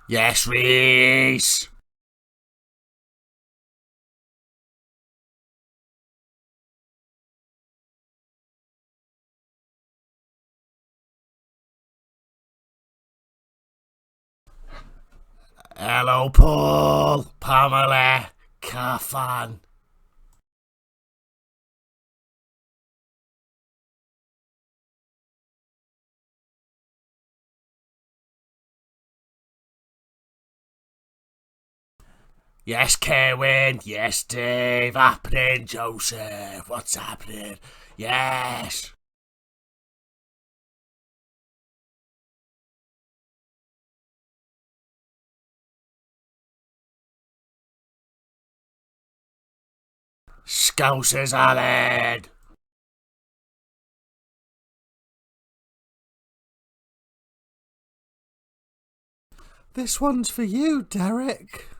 Yes, Reese! Hello, Paul, Pamela, Cafan. Yes, Kerwin. Yes, Dave. Happening, Joseph. What's happening? Yes. Scousers, Alan. This one's for you, Derek.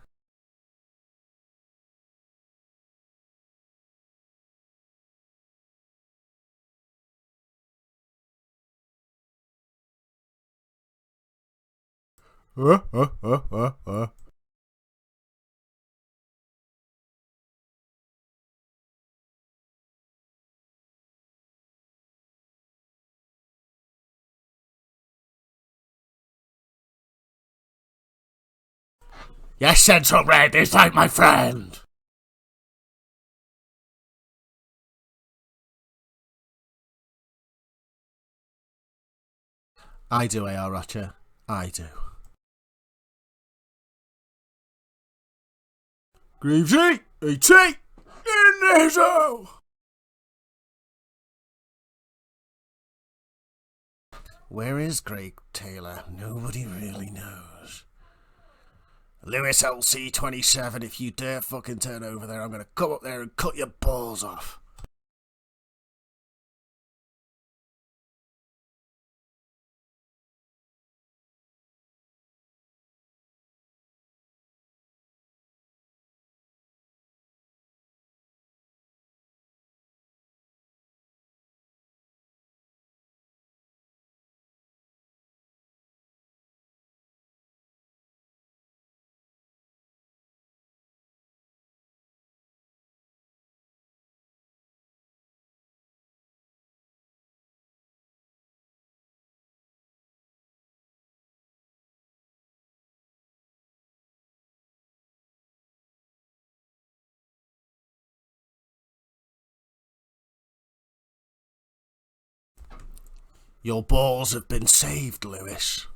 Yes, Central Red is like my friend. I do, A.R. Roger. I do. Greavesy, E.T. in the zone. Where is Greg Taylor? Nobody really knows. Lewis LC27, if you dare fucking turn over there, I'm gonna come up there and cut your balls off. Your balls have been saved, Lewis.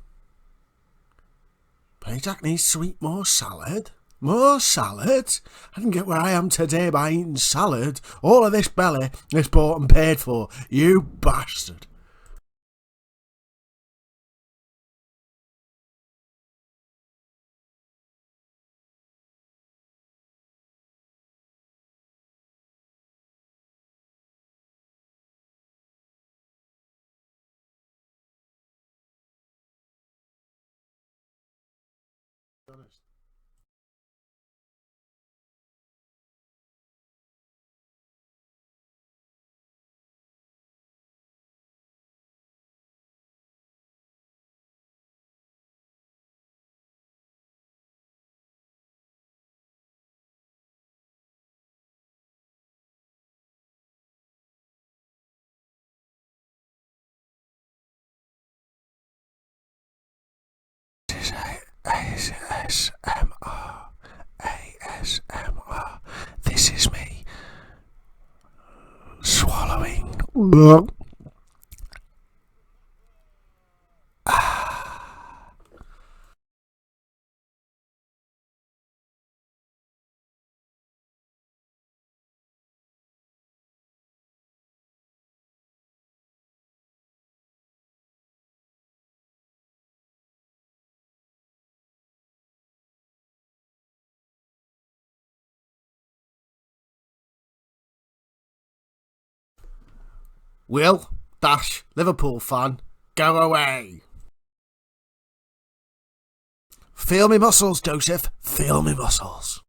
Payjack needs to eat more salad. More salad? I didn't get where I am today by eating salad. All of this belly is bought and paid for. You bastard. ASMR. ASMR. This is me swallowing. Will dash Liverpool fan, go away. Feel me muscles, Joseph. Feel me muscles.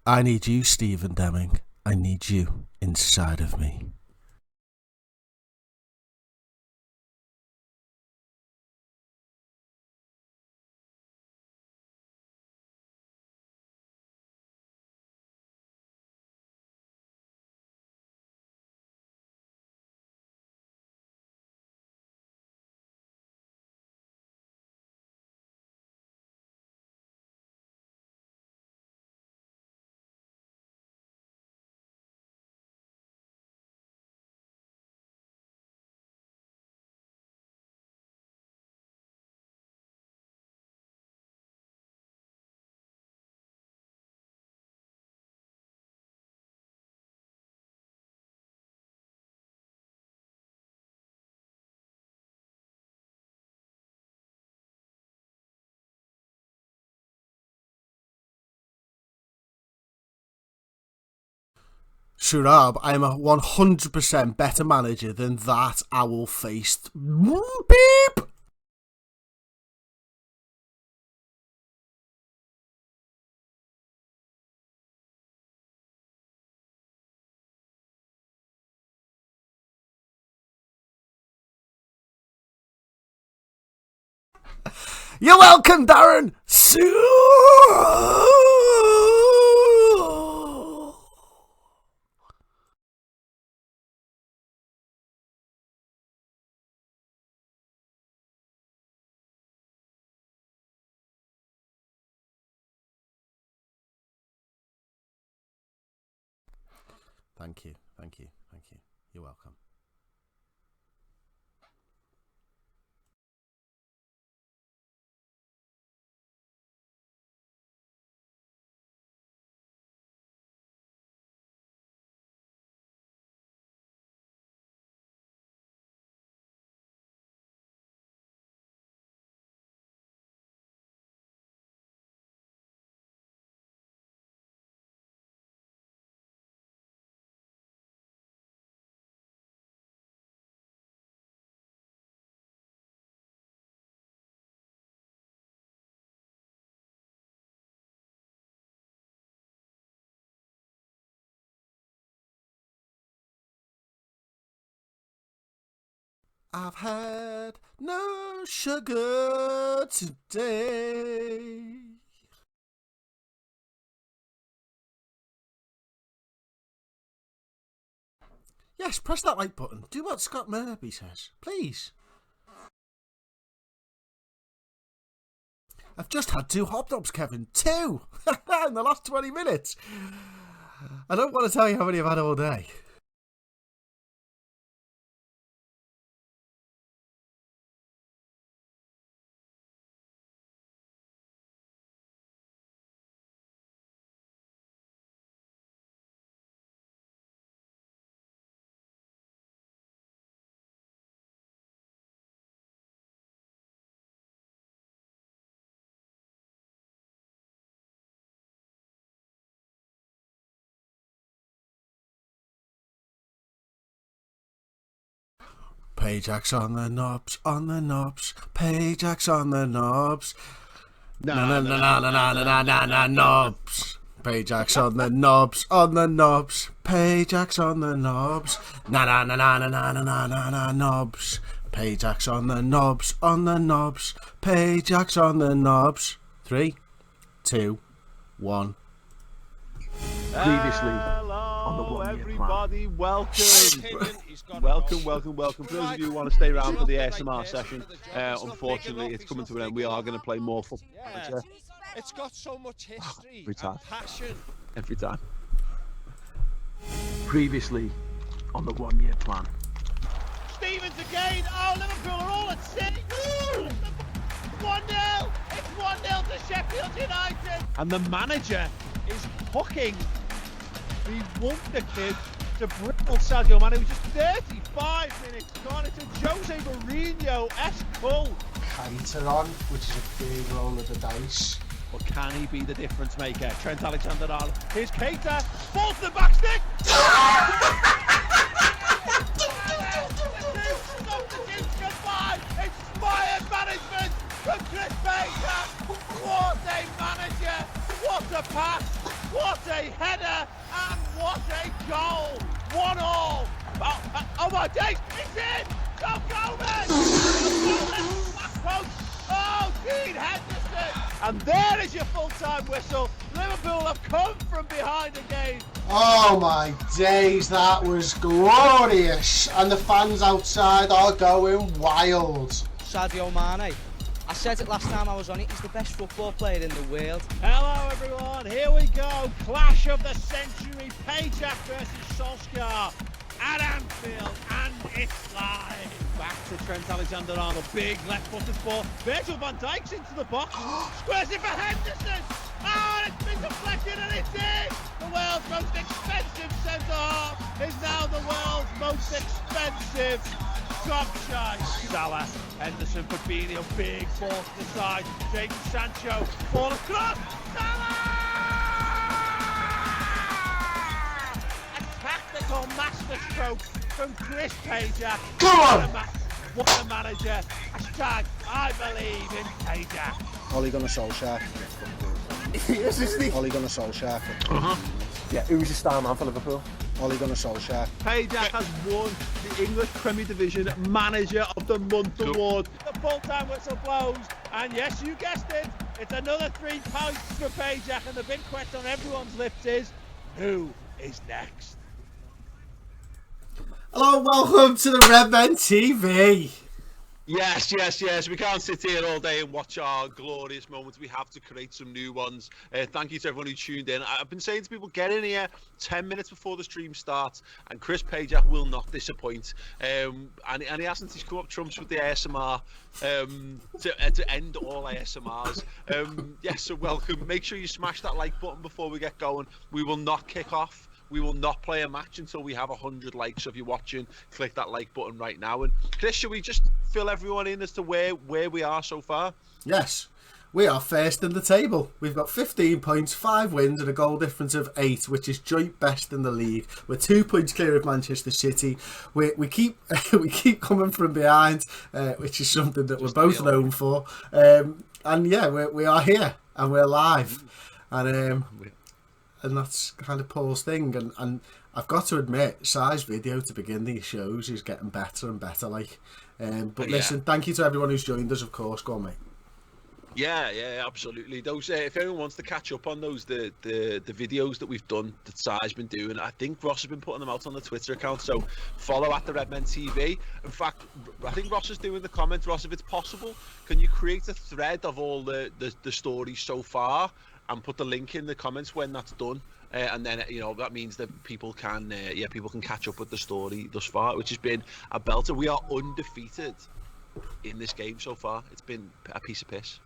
I need you, Stephen Deming. I need you inside of me. Shurab, I am a 100% better manager than that owl-faced beep. You're welcome, Darren. Thank you. You're welcome. I've had no sugar today. Yes, press that like button. Do what Scott Murphy says, please. I've just had 2 hobnobs, Kevin. 2! In the last 20 minutes. I don't want to tell you how many I've had all day. Pajax on the knobs, Pajax on the knobs. Na knobs. Pajax on the knobs, Pajax on the knobs. Na knobs. Pajax on the knobs, Pajax on the knobs. 3, 2, 1. Previously on the 1 year plan. Welcome. For those of you who want to stay around for the ASMR session, unfortunately it's coming to an end. We are going to play more football. Yeah, it's got so much history and passion. Every time. Previously on the 1 year plan. Stevens again. Oh, Liverpool are all at sea. 1-0. It's 1-0 to Sheffield United. And the manager is hooking the wonder kid to brittle Sadio Mane, who's just 35 minutes gone. It's a Jose Mourinho-esque pull. Keita on, which is a big roll of the dice. But can he be the difference maker? Trent Alexander-Arnold. Here's Keita. Falls to the back stick. Goodbye. Inspired management from Chris Baker. What a manager. What a pass. What a header and what a goal! 1-1. Oh my days! It's in! Tom Gomez! Oh, Dean Henderson! And there is your full-time whistle. Liverpool have come from behind again. Oh my days, that was glorious. And the fans outside are going wild. Sadio Mane. I said it last time I was on it, he's the best football player in the world. Hello everyone, here we go. Clash of the century, Pajak versus Solskjaer at Anfield, and it's live. Back to Trent Alexander-Arnold, big left-footed ball. Virgil van Dijk's into the box, squares it for Henderson. Oh, and it's been deflected and it's in. The world's most expensive centre-half is now the world's most expensive top shot. Salah, Henderson, Fabinho, big ball to the side. Jadon Sancho, ball across. Salah! A tactical masterstroke from Chris Pajak. Come on! What a manager. Hashtag I believe in Pajak. Ole Gunnar Solskjaer. Yes, isn't he? Ole Gunnar Solskjaer. Yeah, who's your star man for Liverpool? Ole Gunnar Solskjaer. Pajak has won the English Premier Division Manager of the Month award. The full-time whistle blows, and yes, you guessed it, it's another 3 points for Pajak, and the big question on everyone's lips is, who is next? Hello, welcome to the Red Men TV. Yes. We can't sit here all day and watch our glorious moments. We have to create some new ones. Thank you to everyone who tuned in. I've been saying to people, get in here 10 minutes before the stream starts, and Chris Pajak will not disappoint. And he hasn't. He's come up trumps with the ASMR to end all ASMRs. So welcome. Make sure you smash that like button before we get going. We will not kick off. We will not play a match until we have 100 likes. So if you're watching, click that like button right now. And Chris, should we just fill everyone in as to where we are so far? Yes, we are first in the table. We've got 15 points, 5 wins and a goal difference of 8, which is joint best in the league. We're 2 points clear of Manchester City. We keep we keep coming from behind, which is something that we're both known for. And yeah, we are here and we're live. And that's kind of Paul's thing, and I've got to admit, Si's video to begin these shows is getting better and better, but listen, thank you to everyone who's joined us, of course. Go on, mate. Yeah, absolutely. Those, if anyone wants to catch up on those, the videos that we've done, that Si's been doing, I think Ross has been putting them out on the Twitter account, so follow at the Redmen TV. In fact, I think Ross is doing the comments. Ross, if it's possible, can you create a thread of all the stories so far and put the link in the comments when that's done, and then that means that people can catch up with the story thus far, which has been a belter. We are undefeated in this game so far. It's been a piece of piss.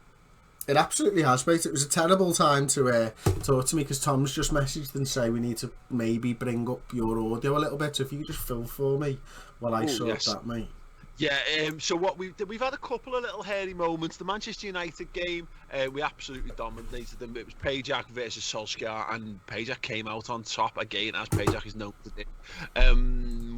It absolutely has, mate. It was a terrible time to talk to me because Tom's just messaged and say we need to maybe bring up your audio a little bit. So if you could just fill for me while I sort that, mate. Yeah, so what we've had a couple of little hairy moments. The Manchester United game, we absolutely dominated them. It was Pajak versus Solskjaer, and Pajak came out on top again, as Pajak is known to do.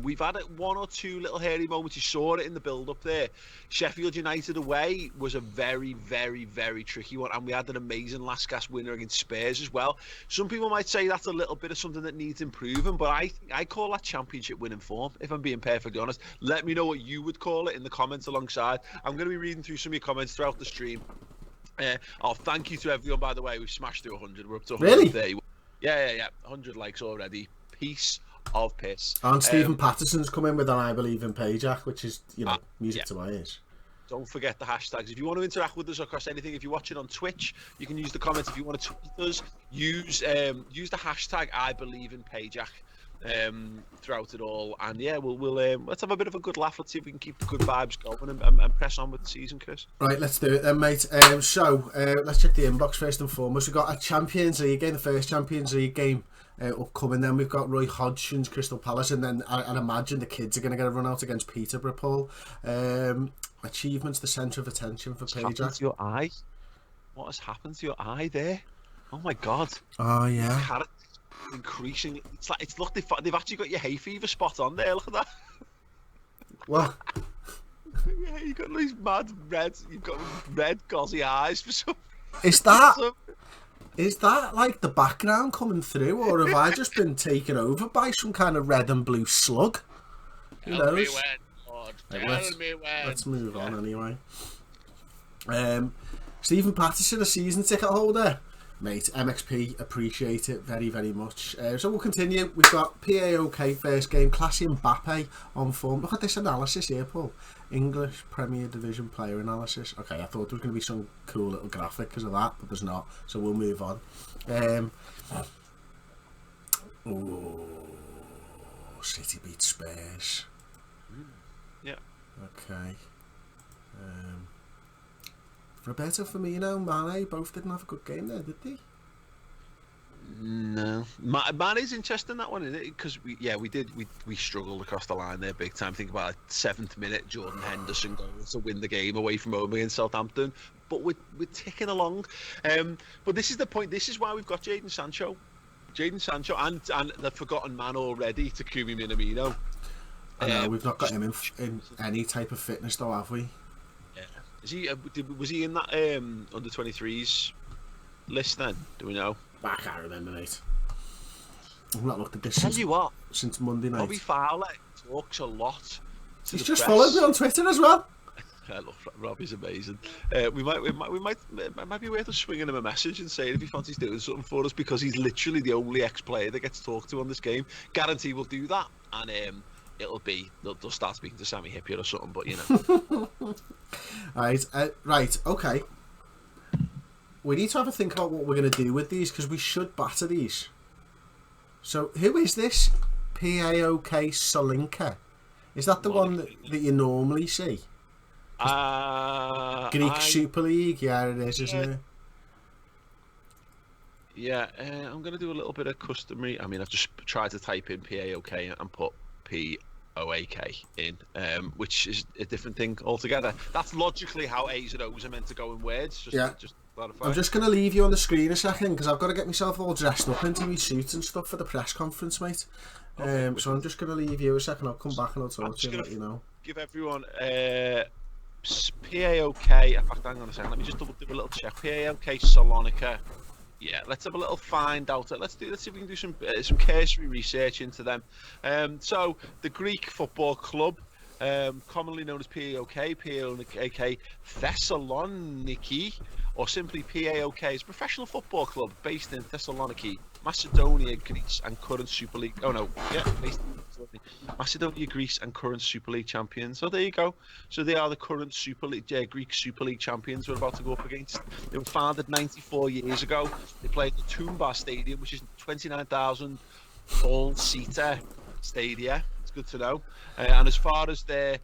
We've had one or two little hairy moments. You saw it in the build-up there. Sheffield United away was a very, very, very tricky one, and we had an amazing last-gasp winner against Spurs as well. Some people might say that's a little bit of something that needs improving, but I call that championship winning form, if I'm being perfectly honest. Let me know what you would call it in the comments alongside. I'm going to be reading through some of your comments throughout the stream. Thank you to everyone, by the way. We've smashed through 100. We're up to 130. Really? Yeah. 100 likes already. Piece of piss. And Stephen Patterson's come in with an I believe in Pajak, which is, music to my ears. Don't forget the hashtags. If you want to interact with us across anything, if you're watching on Twitch, you can use the comments. If you want to tweet us, use the hashtag I believe in Pajak throughout it all. And yeah, we'll let's have a bit of a good laugh. Let's see if we can keep the good vibes going and press on with the season, Chris. Right, let's do it then, mate. Let's check the inbox first and foremost. We've got a Champions League game, the first Champions League game upcoming. Then we've got Roy Hodgson's Crystal Palace, and then I'd imagine the kids are going to get a run out against Peterborough, Paul. Achievements, the centre of attention for Pajak. What's happened to your eye? What has happened to your eye there? Oh my God. Oh yeah. Increasing. Look, they've actually got your hay fever spot on there. Look at that. What? Yeah, you've got these mad red. You've got red gauzy eyes for some. Is that? Is that like the background coming through, or have I just been taken over by some kind of red and blue slug? Who knows? Me when, Lord. Tell me when. Let's move on anyway. Stephen Patterson, a season ticket holder. Mate, MXP, appreciate it very, very much. So we'll continue. We've got PAOK first game, Classy Mbappe on form. Look at this analysis here, Paul. English Premier Division player analysis. Okay, I thought there was going to be some cool little graphic because of that, but there's not. So we'll move on. City beat Spurs. Yeah. Okay. Roberto Firmino and Mane both didn't have a good game there, did they? No. Mane's interesting, that one, isn't it? Because we struggled across the line there big time. Think about a 7th minute Jordan Henderson goal to win the game away from home against Southampton. But we're ticking along. But this is the point. This is why we've got Jadon Sancho and the forgotten man already, Takumi Minamino. I know, we've not got him in any type of fitness though, have we? Is he? Was he in that under 23s list then? Do we know? I can't remember, mate. I've not looked at this since Monday night. Bobby Fowler talks a lot. He's just followed me on Twitter as well. I love Robbie's amazing. We might be worth us swinging him a message and saying if he fancies doing something for us, because he's literally the only ex-player that gets talked to on this game. Guarantee we'll do that, and they'll start speaking to Sammy Hippier or something. But you know. Right, okay. We need to have a think about what we're going to do with these, because we should batter these. So, who is this? PAOK Solinka? Is that the one that you normally see? Greek Super League? Yeah, it is, isn't it? Yeah, I'm going to do a little bit of customary. I mean, I've just tried to type in PAOK and put POAK in, which is a different thing altogether. That's logically how A's and O's are meant to go in words. Just clarify. I'm just going to leave you on the screen a second, because I've got to get myself all dressed up into my suit and stuff for the press conference, mate. Okay, so I'm just going to leave you a second. I'll come back and I'll talk to you and let you know. Give everyone PAOK. In fact, hang on a second. Let me just do a little check. PAOK Salonika. Yeah, let's have a little find out. Let's see if we can do some cursory research into them. So the Greek football club, commonly known as PAOK Thessaloniki, or simply PAOK, is a professional football club based in Thessaloniki, Macedonia, Greece, and current Super League. Oh no, yeah, based in Macedonia, Greece, and current Super League champions. So there you go. So they are the current Super League, Greek Super League champions we're about to go up against. They were founded 94 years ago. They played the Toumba Stadium, which is 29,000 all-seater stadia. It's good to know. And as far as their,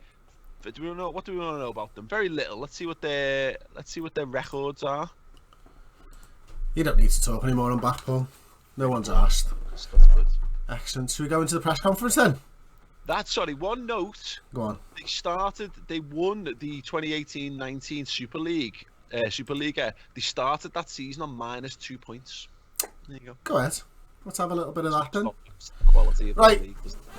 what do we want to know about them? Very little. Let's see what their records are. You don't need to talk anymore on Blackpool. No one's asked. That's good. Excellent. Should we go into the press conference then? One note. Go on. They won the 2018-19 Superliga. They started that season on -2 points. There you go. Go ahead. Let's have a little bit of that then. Quality of right. The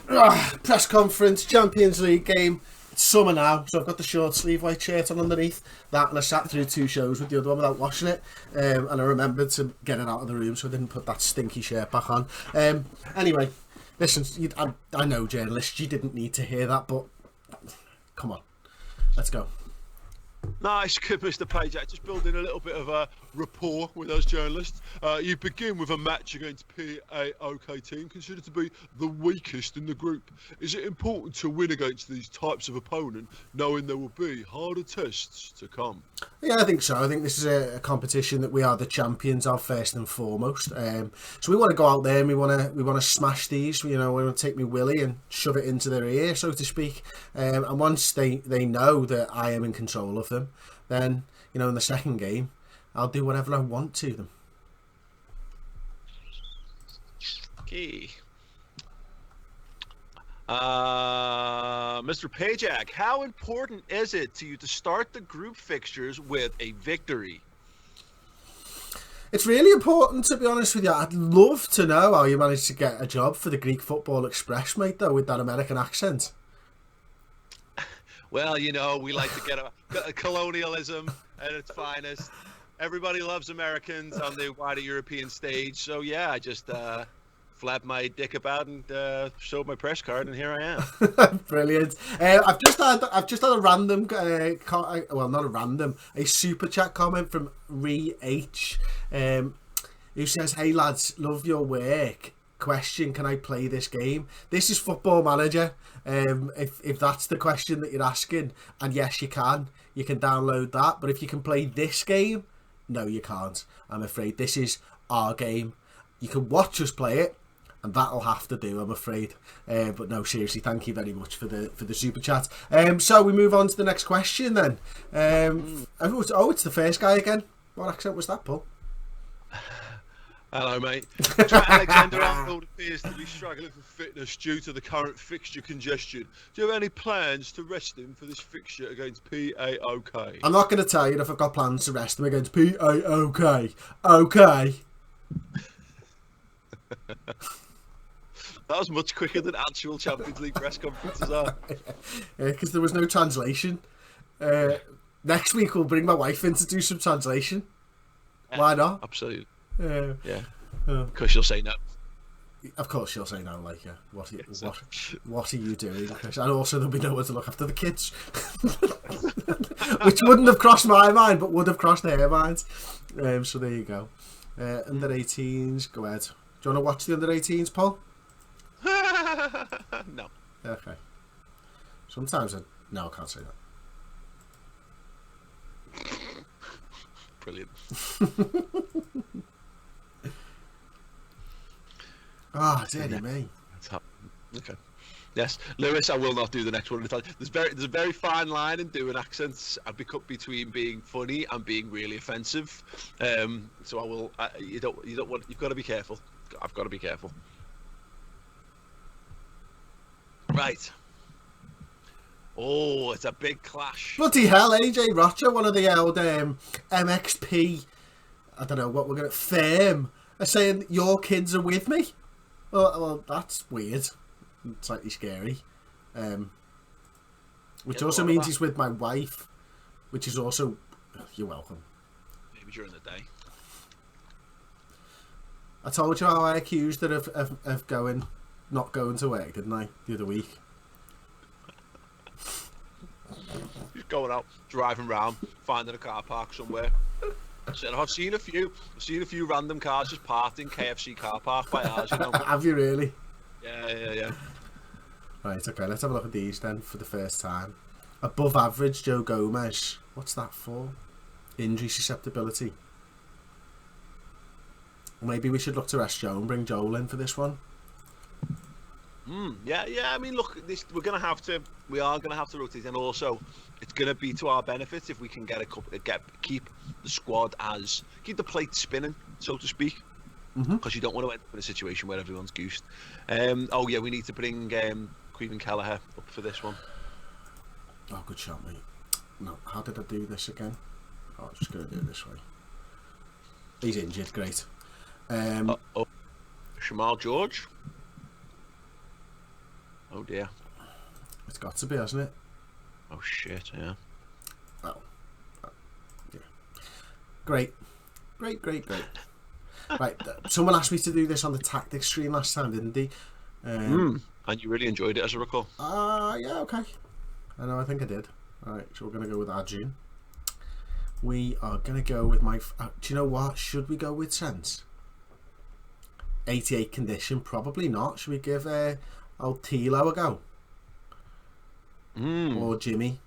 league. Press conference, Champions League game. It's summer now, so I've got the short sleeve white shirt on underneath that, and I sat through 2 shows with the other one without washing it, and I remembered to get it out of the room, so I didn't put that stinky shirt back on. Anyway, listen, I know journalists, you didn't need to hear that, but come on, let's go. Nice, good, Mr. Pajak. Just building a little bit of a rapport with those journalists. You begin with a match against PAOK team considered to be the weakest in the group. Is it important to win against these types of opponent, knowing there will be harder tests to come? Yeah, I think so. I think this is a competition that we are the champions of first and foremost. So we want to go out there and we want to smash these. You know, we want to take me willy and shove it into their ear, so to speak. And once they know that I am in control of them, then, you know, in the second game, I'll do whatever I want to them. Okay. Mr. Pajak, how important is it to you to start the group fixtures with a victory? It's really important, to be honest with you. I'd love to know how you managed to get a job for the Greek Football Express, mate, though, with that American accent. Well, you know, we like to get a colonialism at its finest. everybody loves Americans on the wider European stage. So yeah, I just flapped my dick about and showed my press card, and here I am. Brilliant. I've just had a random, not a random, a super chat comment from Re-H, who says, "Hey lads, love your work. Question: Can I play this game?" This is Football Manager. If that's the question that you're asking, and yes, you can download that. But if you can play this game, no, you can't. I'm afraid this is our game. You can watch us play it, and that'll have to do, I'm afraid. But no, seriously, thank you very much for the super chat. So we move on to the next question then. It's the first guy again. What accent was that, Paul? Hello, mate. Trent Alexander-Arnold appears to be struggling for fitness due to the current fixture congestion. Do you have any plans to rest him for this fixture against PAOK? I'm not going to tell you if I've got plans to rest him against PAOK. Okay. That was much quicker than actual Champions League press conferences are. Because there was no translation. Next week we'll bring my wife in to do some translation. Why not? Absolutely. Yeah. Because she'll say no. Of course she'll say no, like, yeah. What are you doing, Chris? And also there'll be no one to look after the kids. Which wouldn't have crossed my mind, but would have crossed her mind. So there you go. Under 18s, go ahead. Do you want to watch the under 18s, Paul? No. Okay. Sometimes no, I can't say that. Brilliant. Dear me. Okay. Yes, Lewis, I will not do the next one. There's a very fine line in doing accents between being funny and being really offensive. So I will. You don't want. You've got to be careful. I've got to be careful. Right. Oh, it's a big clash. Bloody hell, AJ Rocha, one of the old MXP, I don't know what we're going to, firm, are saying your kids are with me. Well, that's weird. Slightly scary. Which also means he's with my wife, which is also, you're welcome. Maybe during the day. I told you how I accused her of not going to work, didn't I, the other week? He's going out, driving around, finding a car park somewhere. Said, I've seen a few random cars just parked in KFC car park by ours, you know. Have you really? Yeah. Right, okay, let's have a look at these then for the first time. Above average, Joe Gomez. What's that for? Injury susceptibility. Maybe we should look to rest Joe and bring Joel in for this one. Yeah. I mean, look, we are going to have to rotate, and also it's going to be to our benefit if we can keep the squad keep the plate spinning, so to speak, because you don't want to end up in a situation where everyone's goosed. We need to bring Queen Kelleher up for this one. Oh, good shot, mate. No, how did I do this again? Oh, I'm just going to do it this way. He's injured, great. Shamal George. Oh dear. It's got to be, hasn't it? Oh shit, yeah. Well, yeah. Great. Right, someone asked me to do this on the tactics stream last time, didn't he? And you really enjoyed it, as I recall. Yeah, okay. I think I did. Alright, so we're going to go with Arjun. We are going to go with my... do you know what? Should we go with Sense? 88 condition? Probably not. Should we give old Tilo a go? Or Jimmy,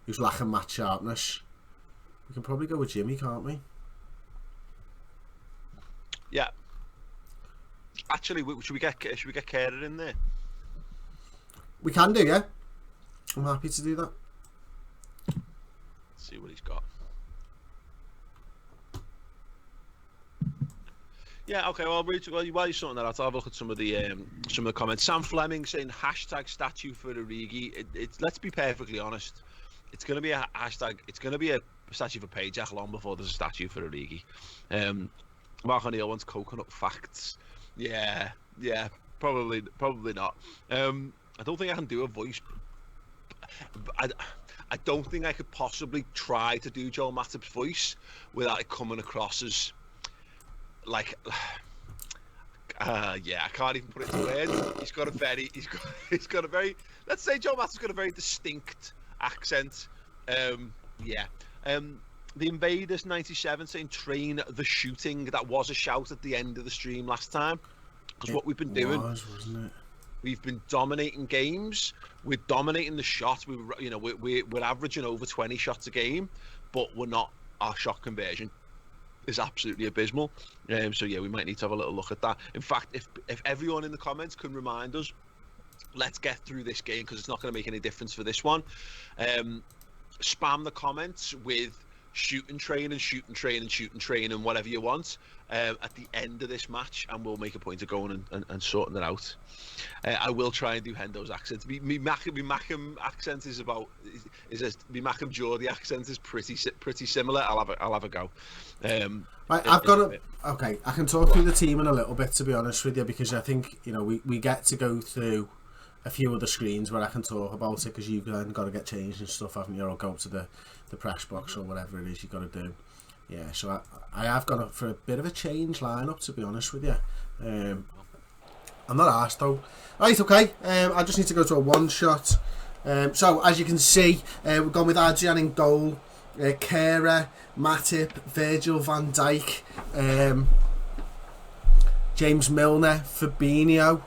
who's lacking match sharpness? We can probably go with Jimmy, can't we? Yeah. Actually, should we get Kehrer in there? We can do, yeah. I'm happy to do that. Let's see what he's got. Yeah, okay. Well, while you're sorting that out, I'll have a look at some of the comments. Sam Fleming saying #statue for Origi. Let's be perfectly honest. It's going to be a hashtag. It's going to be a statue for Pajak long before there's a statue for Origi. Mark O'Neill wants coconut facts. Yeah, probably not. I don't think I can do a voice. I don't think I could possibly try to do Joel Matip's voice without it coming across as like, I can't even put it into words. He's got a very, let's say Joel Matip's got a very distinct accent. The Invaders 97 saying train the shooting. That was a shout at the end of the stream last time. Because what we've been doing, wasn't it? We've been dominating games. We're dominating the shot. We're averaging over 20 shots a game, but we're not. Our shot conversion is absolutely abysmal. So yeah, we might need to have a little look at that. In fact, if everyone in the comments can remind us, let's get through this game because it's not going to make any difference for this one. Spam the comments with shoot and train and whatever you want at the end of this match, and we'll make a point of going and sorting it out. I will try and do Hendo's accent. Me Mackham accent is about me Mackham Geordie accent is pretty similar. I'll have a go. Right, I've got okay. I can talk through the team in a little bit, to be honest with you, because I think we get to go through a few other screens where I can talk about it, because you've then got to get changed and stuff, haven't you, or go to the press box or whatever it is you've got to do. Yeah, so I have gone for a bit of a change lineup, to be honest with you. I'm not arsed though. Right, okay, I just need to go to a one shot. So as you can see, we've gone with Adrian in goal, Kehrer, Matip, Virgil van Dijk, James Milner, Fabinho,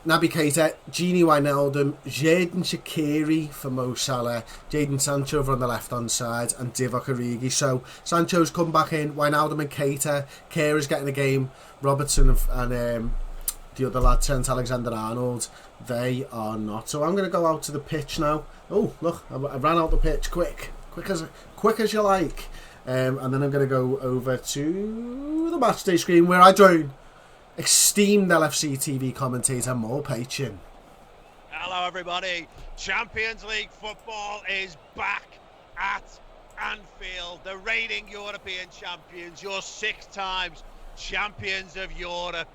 Naby Keita, Gini Wijnaldum, Xherdan Shaqiri for Mo Salah, Jadon Sancho over on the left hand side, and Divock Origi. So Sancho's come back in, Wijnaldum and Keita, Keira's getting a game, Robertson and the other lad, Trent Alexander-Arnold, they are not. So I'm going to go out to the pitch now. Oh, look, I ran out the pitch quick as you like. And then I'm going to go over to the matchday screen where I join esteemed LFC TV commentator Mo Pachin. Hello everybody. Champions League football is back at Anfield. The reigning European champions, your 6 times champions of Europe,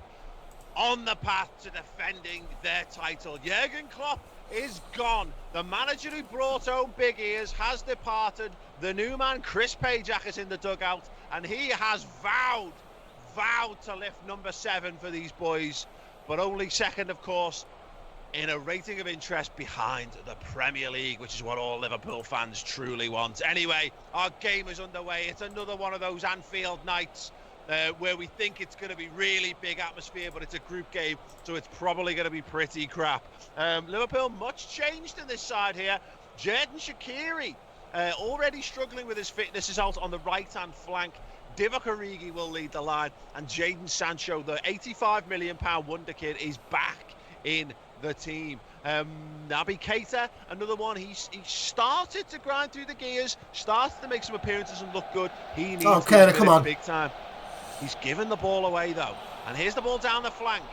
on the path to defending their title. Jurgen Klopp is gone. The manager who brought home big ears has departed. The new man, Chris Pajak, is in the dugout, and he has vowed to lift number 7 for these boys, but only second, of course, in a rating of interest behind the Premier League, which is what all Liverpool fans truly want. Anyway, our game is underway. It's another one of those Anfield nights where we think it's going to be really big atmosphere, but it's a group game, so it's probably going to be pretty crap. Liverpool, much changed in this side here. Xherdan Shaqiri already struggling with his fitness, is out on the right-hand flank. Divock Origi will lead the line, and Jadon Sancho, the £85 million wonder kid, is back in the team. Naby Keita, another one. He started to grind through the gears, started to make some appearances and look good. He needs to come on big time. He's given the ball away though, and here's the ball down the flank.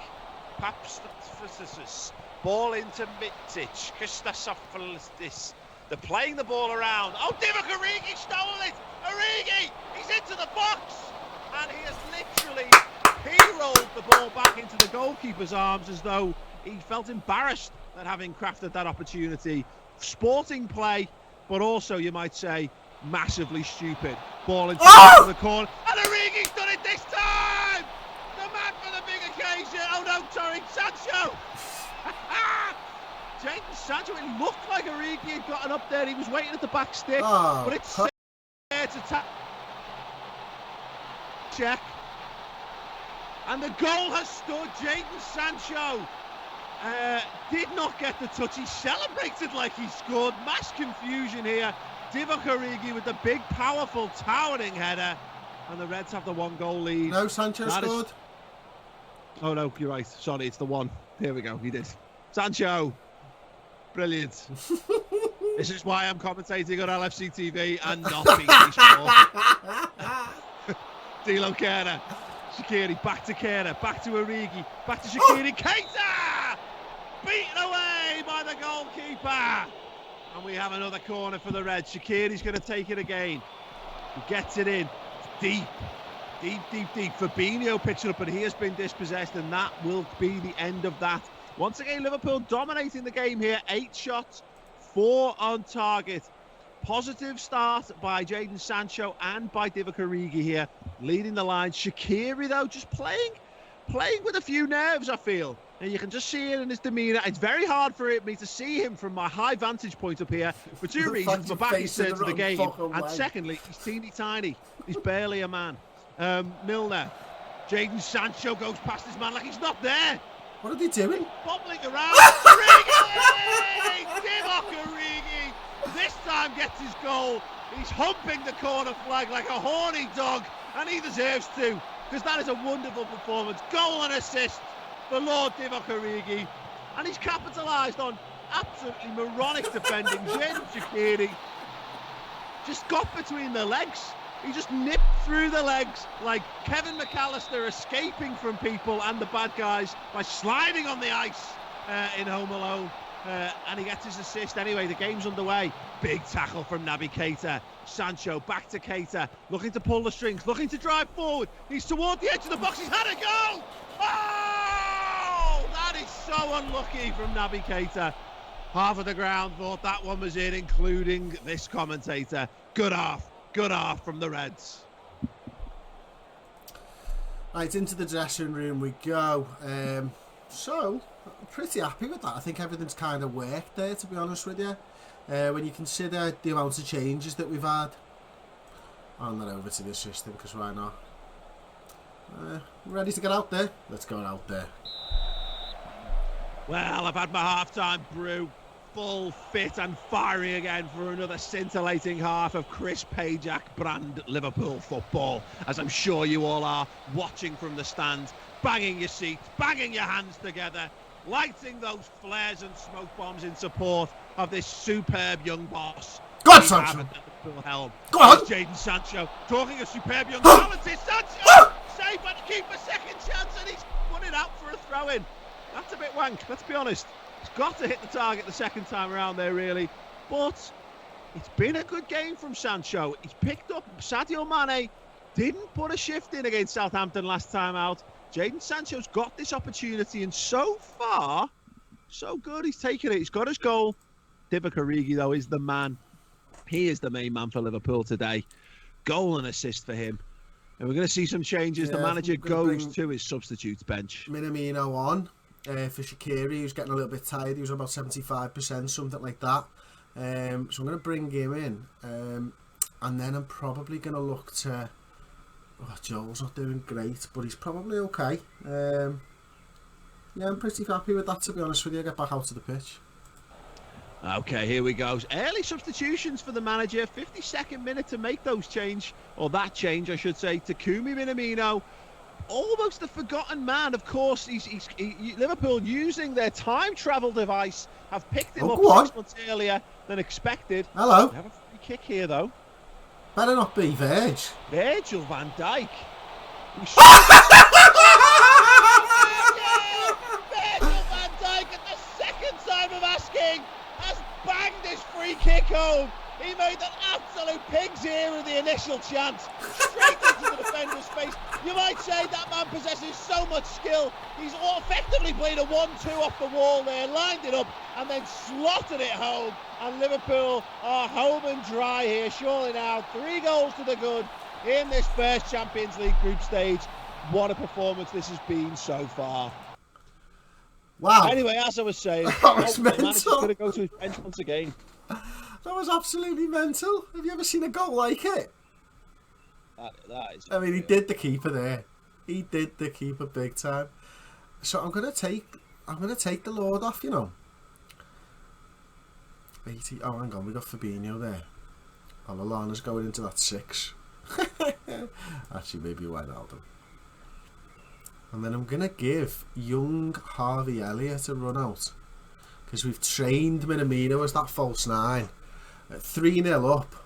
Ball into Mitic. Christopoulos. They're playing the ball around. Oh, Divock Origi stole it! Origi! He's into the box! And he has literally rolled the ball back into the goalkeeper's arms as though he felt embarrassed at having crafted that opportunity. Sporting play, but also, you might say, massively stupid. Ball into the corner. And Origi's done it this time! The man for the big occasion! Oh no, sorry, Sancho! Jadon Sancho, it looked like Origi had gotten up there. He was waiting at the back stick, but it's there to tap. Check. And the goal has stood. Jadon Sancho did not get the touch. He celebrated like he scored. Mass confusion here. Divock Origi with the big, powerful, towering header. And the Reds have the 1-goal lead. No, Sancho scored. Oh no, you're right. Sorry, it's the 1. Here we go. He did. Sancho. Brilliant. This is why I'm commentating on LFC TV and not BT Sport. Dilo Kehrer. Shaqiri, back to Kehrer, back to Origi, back to Shaqiri. Keita! Beaten away by the goalkeeper. And we have another corner for the Reds. Shaqiri's going to take it again. He gets it in. Deep. Fabinho pitching up, but he has been dispossessed, and that will be the end of that. Once again, Liverpool dominating the game here. 8 shots, 4 on target. Positive start by Jadon Sancho and by Divock Origi here, leading the line. Shaqiri, though, just playing with a few nerves, I feel. And you can just see it in his demeanour. It's very hard for me to see him from my high vantage point up here for 2 reasons. My back is turned to the game, and secondly, he's teeny tiny. He's barely a man. Milner. Jadon Sancho goes past his man like he's not there. What are they doing? Bobbling around. Origi! Divock Origi! This time gets his goal. He's humping the corner flag like a horny dog, and he deserves to, because that is a wonderful performance. Goal and assist for Lord Divock Origi, and he's capitalised on absolutely moronic defending. Xherdan Shaqiri just got between the legs. He just nipped through the legs like Kevin McAllister escaping from people and the bad guys by sliding on the ice in Home Alone. And he gets his assist anyway. The game's underway. Big tackle from Naby Keita. Sancho back to Keita, looking to pull the strings, looking to drive forward. He's toward the edge of the box. He's had a go. Oh, that is so unlucky from Naby Keita. Half of the ground thought that one was in, including this commentator. Good half from the Reds. Right, into the dressing room we go. So, I'm pretty happy with that. I think everything's kind of worked there, to be honest with you. When you consider the amount of changes that we've had. On that over to the system, because why not? Ready to get out there? Let's go out there. Well, I've had my half-time brew. Full, fit and fiery again for another scintillating half of Chris Pajak brand Liverpool football, as I'm sure you all are watching from the stands, banging your seats, banging your hands together, lighting those flares and smoke bombs in support of this superb young boss. Go on, Sancho! Helm. Go on! Jadon Sancho, talking of superb young talent, it's Sancho! Saved by the keeper, second chance, and he's put it out for a throw-in. That's a bit wank, let's be honest. He's got to hit the target the second time around there, really. But it's been a good game from Sancho. He's picked up Sadio Mane. Didn't put a shift in against Southampton last time out. Jadon Sancho's got this opportunity, and so far, so good. He's taken it. He's got his goal. Divock Origi, though, is the man. He is the main man for Liverpool today. Goal and assist for him. And we're going to see some changes. The manager goes to his substitutes bench. Minamino on. For Shaqiri, who's getting a little bit tired. He was about 75%, something like that. So I'm going to bring him in. And then I'm probably going to look to... Oh, Joel's not doing great, but he's probably okay. Yeah, I'm pretty happy with that, to be honest with you. Get back out to the pitch. Okay, here we go. Early substitutions for the manager. 52nd minute to make those change. Or that change, I should say. Takumi Minamino. Almost a forgotten man, of course. Liverpool, using their time travel device, have picked him up 6 months earlier than expected. Hello. We have a free kick here, though. Better not be Virgil van Dijk. Virgil van Dijk, at the second time of asking, has banged his free kick home. He made an absolute pig's ear of the initial chance, straight into the defender's face. You might say that man possesses so much skill. He's effectively played a 1-2 off the wall there, lined it up, and then slotted it home. And Liverpool are home and dry here, surely now. 3 goals to the good in this first Champions League group stage. What a performance this has been so far. Wow. Anyway, as I was saying, that was mental. The manager's going to go to his bench once again. That was absolutely mental. Have you ever seen a goal like it? That is. I mean, he did the keeper there. He did the keeper big time. So I'm gonna take the Lord off, you know. 80. Oh, hang on, we got Fabinho there. Oh, Lallana's going into that 6. Actually, maybe Wijnaldum. And then I'm gonna give young Harvey Elliott a run out, because we've trained Minamino as that false 9. At 3-0 up,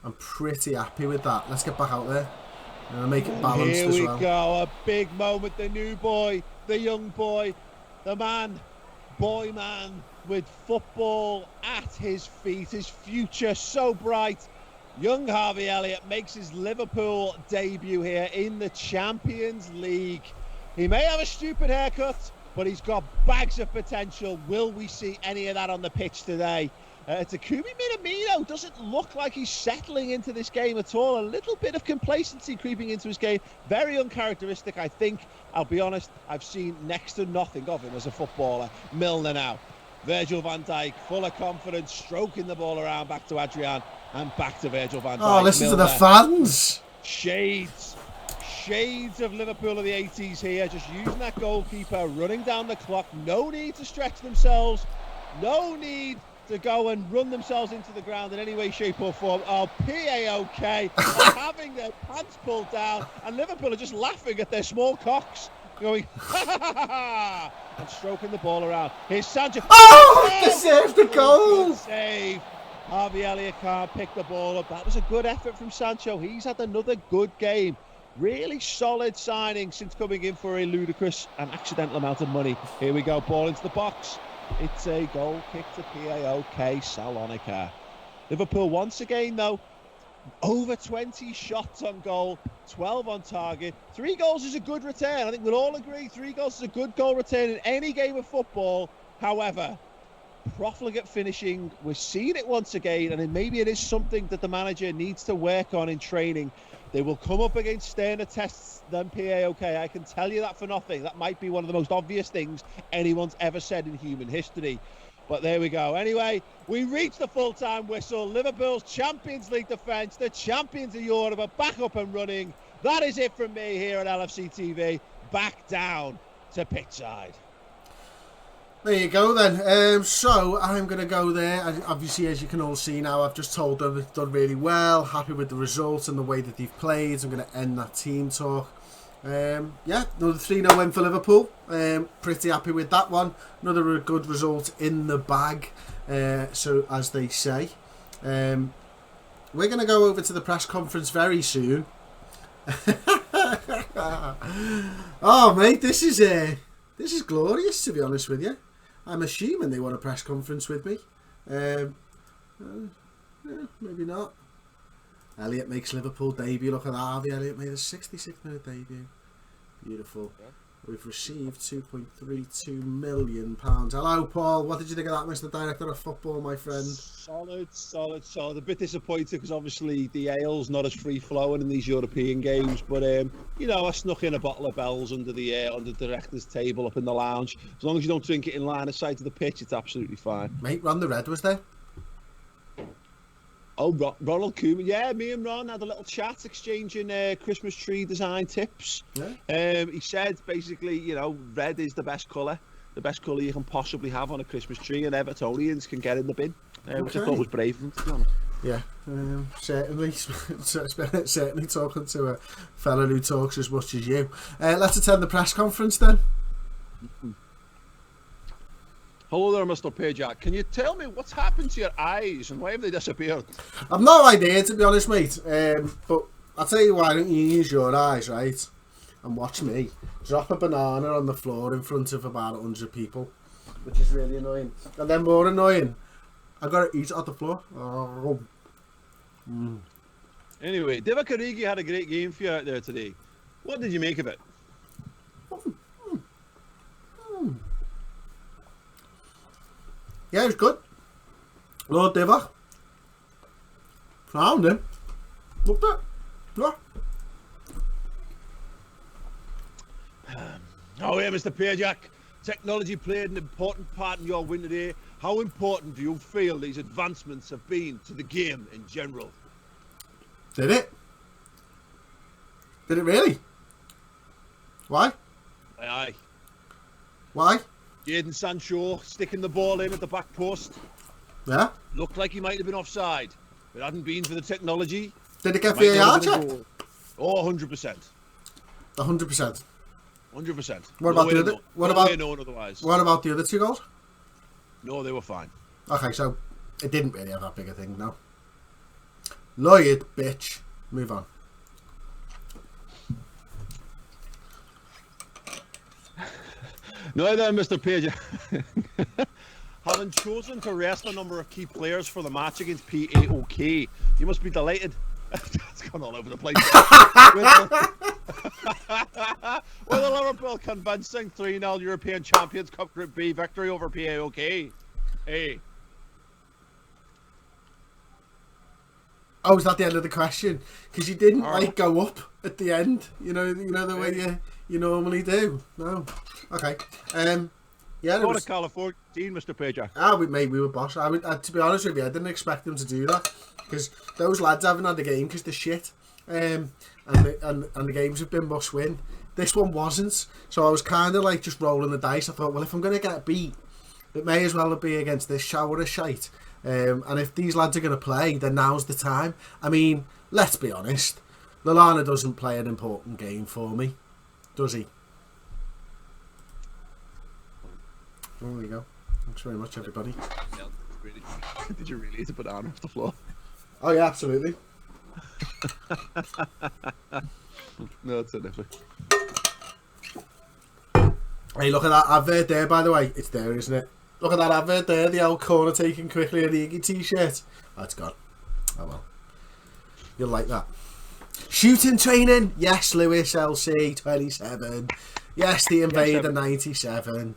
I'm pretty happy with that. Let's get back out there and make it balanced as well. Here we go, a big moment. The new boy, the young boy, the man, with football at his feet, his future so bright. Young Harvey Elliott makes his Liverpool debut here in the Champions League. He may have a stupid haircut, but he's got bags of potential. Will we see any of that on the pitch today? Takumi Minamino doesn't look like he's settling into this game at all. A little bit of complacency creeping into his game. Very uncharacteristic, I think. I'll be honest, I've seen next to nothing of him as a footballer. Milner now. Virgil van Dijk, full of confidence, stroking the ball around, back to Adrian, and back to Virgil van Dijk. Oh, listen Milner. to the fans. Shades of Liverpool of the 80s here, just using that goalkeeper, running down the clock. No need to stretch themselves. No need to go and run themselves into the ground in any way, shape or form. Oh, PAOK are having their pants pulled down, and Liverpool are just laughing at their small cocks, going, ha ha ha ha, and stroking the ball around. Here's Sancho. Oh, they saved the goal. Good save. Harvey Elliott can't pick the ball up. That was a good effort from Sancho. He's had another good game. Really solid signing since coming in for a ludicrous and accidental amount of money. Here we go, ball into the box. It's a goal kick to PAOK Salonika. Liverpool once again, though, over 20 shots on goal, 12 on target. 3 goals is a good return. I think we'll all agree 3 goals is a good goal return in any game of football. However, profligate finishing, we're seeing it once again, and maybe it is something that the manager needs to work on in training. They will come up against sterner tests than PAOK. I can tell you that for nothing. That might be one of the most obvious things anyone's ever said in human history. But there we go. Anyway, we reach the full-time whistle. Liverpool's Champions League defence, the champions of Europe, are back up and running. That is it from me here at LFC TV. Back down to pitchside. There you go then. So I'm going to go there. And obviously, as you can all see now, I've just told them they've done really well. Happy with the results and the way that they've played. I'm going to end that team talk. Yeah, another 3-0 win for Liverpool. Pretty happy with that one. Another good result in the bag, so as they say. We're going to go over to the press conference very soon. Oh, mate, this is glorious, to be honest with you. I'm assuming they want a press conference with me. Maybe not. Elliott makes Liverpool debut. Look at that. Harvey Elliott made a 66-minute debut. Beautiful. Yeah. We've received £2.32 million. Hello, Paul. What did you think of that, Mr. Director of Football, my friend? Solid. A bit disappointed because obviously the ale's not as free-flowing in these European games. But, you know, I snuck in a bottle of Bells under the director's table up in the lounge. As long as you don't drink it in line of sight of the pitch, it's absolutely fine. Mate, Ron the Red was there. Oh, Ronald Koeman. Yeah, me and Ron had a little chat exchanging Christmas tree design tips. Yeah. He said, basically, you know, red is the best colour you can possibly have on a Christmas tree, and Evertonians can get in the bin, which I thought was brave of him, to be honest. Yeah, certainly talking to a fella who talks as much as you. Let's attend the press conference then. Hello there, Mr. Pajak. Can you tell me what's happened to your eyes and why have they disappeared? I've no idea, to be honest, mate. But I'll tell you why don't you use your eyes, right? And watch me drop a banana on the floor in front of about 100 people, which is really annoying. And then more annoying, I got to eat it off the floor. Oh. Anyway, Divock Origi had a great game for you out there today. What did you make of it? Yeah, it was good. Lord Divock. Found him. Looked at. Yeah. Oh yeah, Mr. Pajak. Technology played an important part in your win today. How important do you feel these advancements have been to the game in general? Did it? Did it really? Why? Aye. Why? Jadon Sancho sticking the ball in at the back post. Yeah. Looked like he might have been offside. If it hadn't been for the technology. Did it get VAR check? Oh, 100%. 100%. 100%. What about the other? What about the other 2 goals? No, they were fine. Okay, so it didn't really have that big a thing, no. Lloyd, bitch. Move on. No, then, Mr. Page. Having chosen to rest a number of key players for the match against PAOK, you must be delighted. It's gone all over the place. With the Liverpool convincing 3-0 European Champions Cup Group B victory over PAOK. Hey. Oh, is that the end of the question? Because you didn't like go up at the end. You know the way you normally do. No. Okay. Yeah. What a California team, Mr. Pajak. We were boss. To be honest with you, I didn't expect them to do that because those lads haven't had the game because they're shit. And the games have been must win. This one wasn't. So I was kind of like just rolling the dice. I thought, well, if I'm going to get beat, it may as well be against this shower of shite. And if these lads are going to play, then now's the time. I mean, let's be honest. Lallana doesn't play an important game for me, does he? There we go. Thanks very much, everybody. Did you really eat a banana off the floor? Oh, yeah, absolutely. No, it's terrific. Hey, look at that advert there, by the way. It's there, isn't it? Look at that advert there, the old corner taking quickly, a League t-shirt. Oh, it's gone. Oh, well. You'll like that. Shooting training. Yes, Lewis LC 27. Yes, the Invader 97.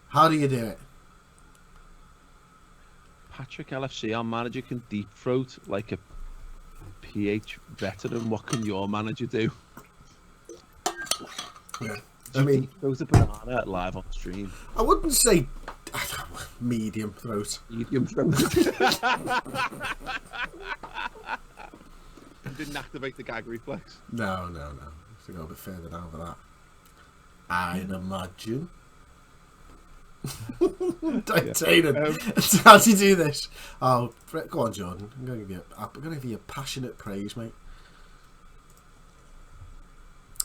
How do you do it? Patrick LFC, our manager can deep throat like a PH veteran. What can your manager do? Yeah. I mean, throws a banana live on stream. I wouldn't say medium throat. Medium throat. You didn't activate the gag reflex. No. Have to go a bit further down for that. I'd imagine. Titanium. How do you do this? Oh, go on, Jordan. I'm going to give you a passionate praise, mate.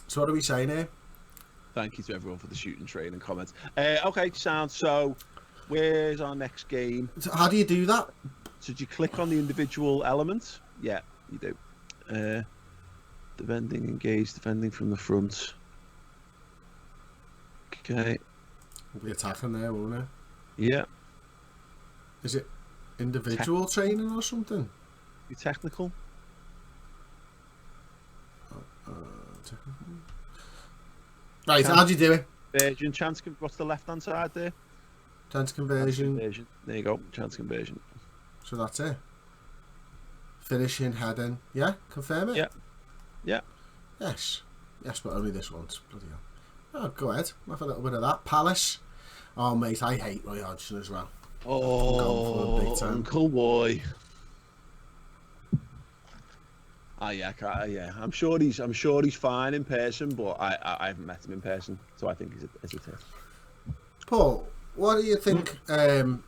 So what are we saying here? Thank you to everyone for the shooting training comments. Okay, sound. So, where's our next game? So how do you do that? So, do you click on the individual elements? Yeah, you do. Defending, engage, defending from the front. Okay. We'll be attacking there, won't it? Yeah. Is it individual training or something? Be technical. Technical. Right, how do you do it? Conversion, chance. What's the left-hand side there? Chance conversion. There you go. Chance conversion. So that's it. Finishing, heading. Yeah, confirm it. Yeah. Yeah. Yes, but only this once. Bloody hell. Oh, go ahead. Have a little bit of that. Palace. Oh, mate, I hate Roy Hodgson as well. Oh, Uncle Boy. Yeah, I'm sure he's fine in person, but I haven't met him in person, so I think it's a test. Paul, what do you think? A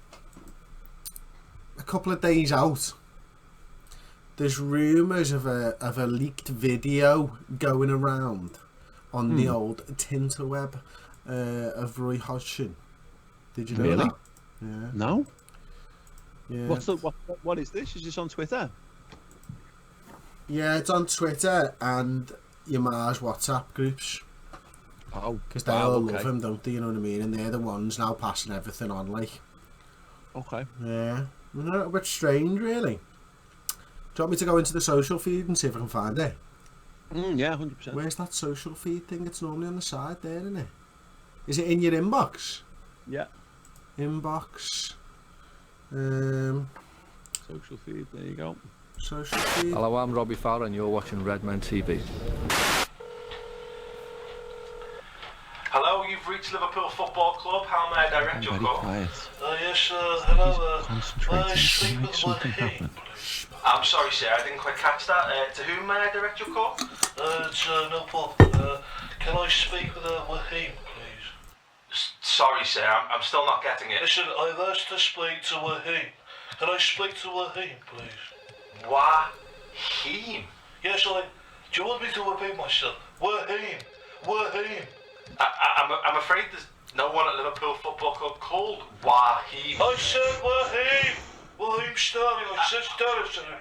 couple of days out, there's rumours of a leaked video going around on the old Tinterweb of Roy Hodgson. Did you know really? that? Yeah. No. Yeah. What is this? Is this on Twitter? Yeah, it's on Twitter and your Mars WhatsApp groups. Oh, because they all love him, don't they? You know what I mean? And they're the ones now passing everything on, like. Okay. Yeah, a little bit strange, really. Do you want me to go into the social feed and see if I can find it? Yeah, 100%. Where's that social feed thing? It's normally on the side there, isn't it? Is it in your inbox? Yeah. Inbox. Social feed, there you go. Social feed. Hello, I'm Robbie Farr and you're watching Redman TV. Hello, you've reached Liverpool Football Club. How may I direct your call? Yes, hello. May I speak with Wahim, please? I'm sorry, sir, I didn't quite catch that. To whom may I direct your call? It's no problem. Can I speak with Wahim, please? Sorry, sir, I'm still not getting it. Listen, I've asked to speak to Wahim. Can I speak to Wahim, please? Wahim? Yes, do you want me to repeat myself? Wahim. I'm afraid there's no one at Liverpool Football Club called Wahim. I said Wahim. Wahim Sterling. I said Sterling.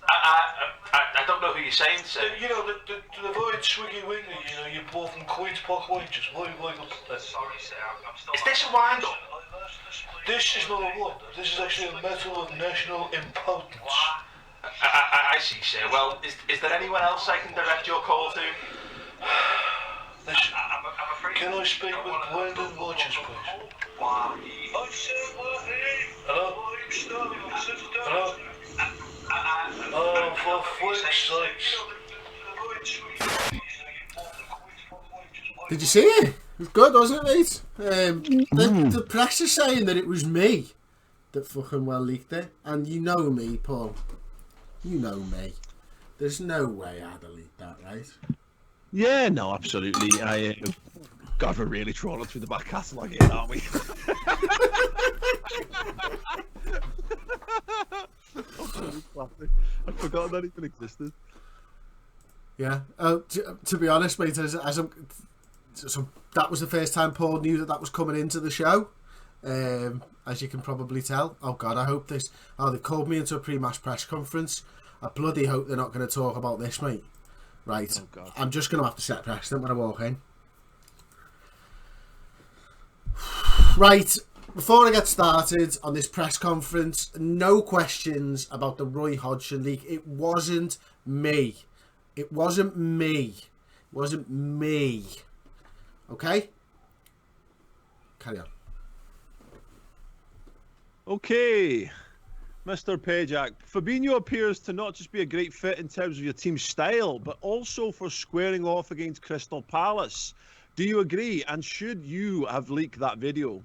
I don't know who you're saying, sir. You know, the very swiggy wiggly, you know, you bought from Queen's Park Rangers. Sorry, sir, I'm still... Is this a wind-up? This is not a wind-up. This is actually a matter of national importance. I see, sir. Well, is there anyone else I can direct your call to? Listen, can I speak with Brendan Rogers, please? I said Wahim. Hello? Hello? for flip's sakes. Did you see it? It was good, wasn't it, mate? The press is saying that it was me that fucking well leaked it. And you know me, Paul. You know me. There's no way I'd have leaked that, right? Yeah, no, absolutely. God, we're really trawling through the back catalogue here, aren't we? I'd forgotten that even existed. Yeah. To be honest, mate, so that was the first time Paul knew that was coming into the show. As you can probably tell. Oh God, I hope this. Oh, they called me into a pre-match press conference. I bloody hope they're not going to talk about this, mate. Right. Oh God. I'm just going to have to set precedent when I walk in. Right. Before I get started on this press conference, no questions about the Roy Hodgson leak. It wasn't me. It wasn't me. It wasn't me. Okay? Carry on. Okay, Mr. Pajak. Fabinho appears to not just be a great fit in terms of your team's style, but also for squaring off against Crystal Palace. Do you agree? And should you have leaked that video?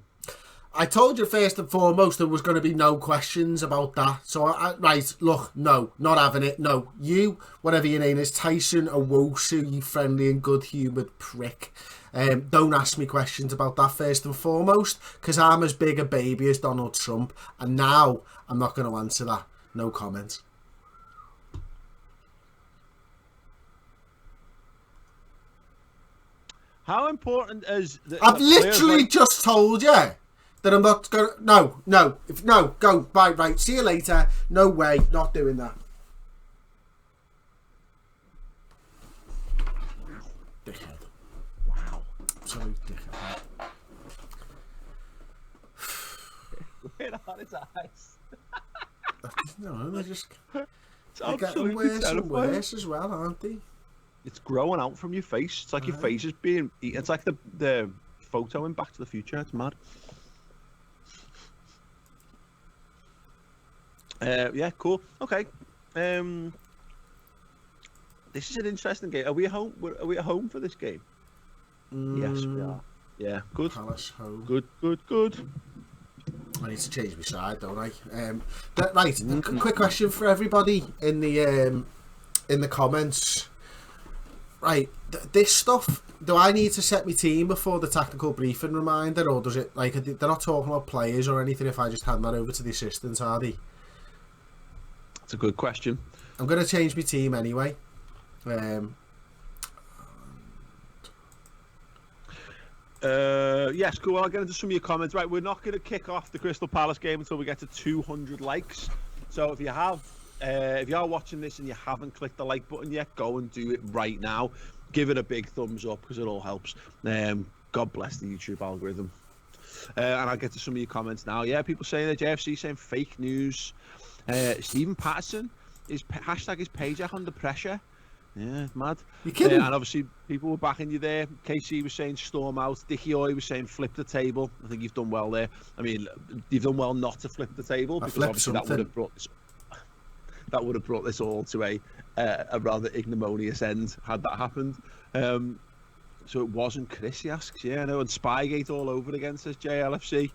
I told you first and foremost there was going to be no questions about that. So, right, look, no, not having it. No, you, whatever your name is, Tyson Owosu, you friendly and good-humoured prick. Don't ask me questions about that first and foremost, because I'm as big a baby as Donald Trump, and now I'm not going to answer that. No comment. How important is... I've literally just told you that I'm not going to... No, go, bye, right, see you later. No way, not doing that. Dickhead. Wow. Absolute dickhead. Where are his eyes? No, they're just... They're getting worse and worse as well, aren't they? It's growing out from your face. It's like your face is being eaten. It's like the photo in Back to the Future. It's mad. Yeah, cool. Okay. This is an interesting game. Are we at home? Are we at home for this game? Yes, we are. Yeah, good. Palace home. Good. I need to change my side, don't I? Right. Quick question for everybody in the comments. Right, this stuff. Do I need to set my team before the tactical briefing reminder, or does it like they're not talking about players or anything? If I just hand that over to the assistants, are they? That's a good question. I'm going to change my team anyway. Yes, cool. I'll get into some of your comments. Right, we're not going to kick off the Crystal Palace game until we get to 200 likes. So if you are watching this and you haven't clicked the like button yet, go and do it right now. Give it a big thumbs up because it all helps. God bless the YouTube algorithm. And I'll get to some of your comments now. Yeah, people saying that JFC saying fake news. Stephen Patterson is hashtag is Pajak under pressure. Yeah, mad. You kidding? And obviously people were backing you there. KC was saying storm out. Dickie Oy was saying flip the table. I think you've done well there. I mean, you've done well not to flip the table because obviously that would have brought this all to a rather ignominious end had that happened. So it wasn't Chris, he asks. Yeah, I know. And Spygate all over again, says JLFC.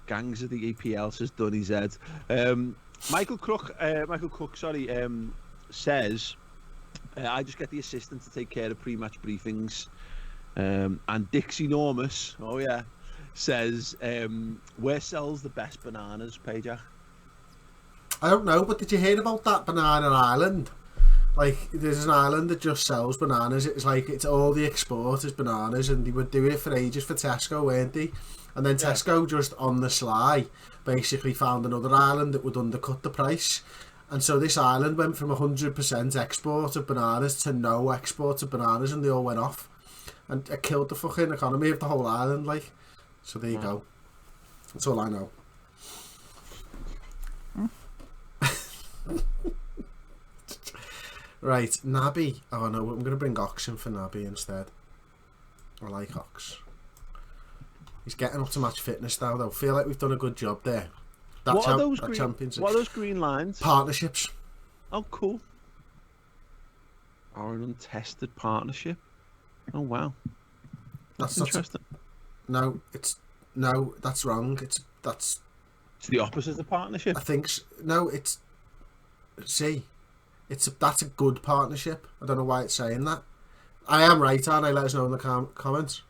Gangs of the EPL, says Dunny's head. Michael Cook, says, I just get the assistant to take care of pre-match briefings. And Dixie Normus, oh yeah, says, where sells the best bananas, Pajak? I don't know, but did you hear about that banana island? Like, there's an island that just sells bananas. It's like, it's all the export is bananas, and they would do it for ages for Tesco, weren't they? And then Tesco just on the sly basically found another island that would undercut the price. And so this island went from 100% export of bananas to no export of bananas, and they all went off. And it killed the fucking economy of the whole island, like. So there you go. That's all I know. Right, Naby. Oh no, I'm going to bring Ox in for Naby instead. I like Ox. He's getting up to match fitness now, though. Feel like we've done a good job there. What are those green lines? Partnerships. Oh, cool. are an untested partnership. Oh wow, that's Not interesting. No, that's wrong. It's the opposite of partnership. I think no, it's that's a good partnership. I don't know why it's saying that. I am right, aren't I? Let us know in the comments.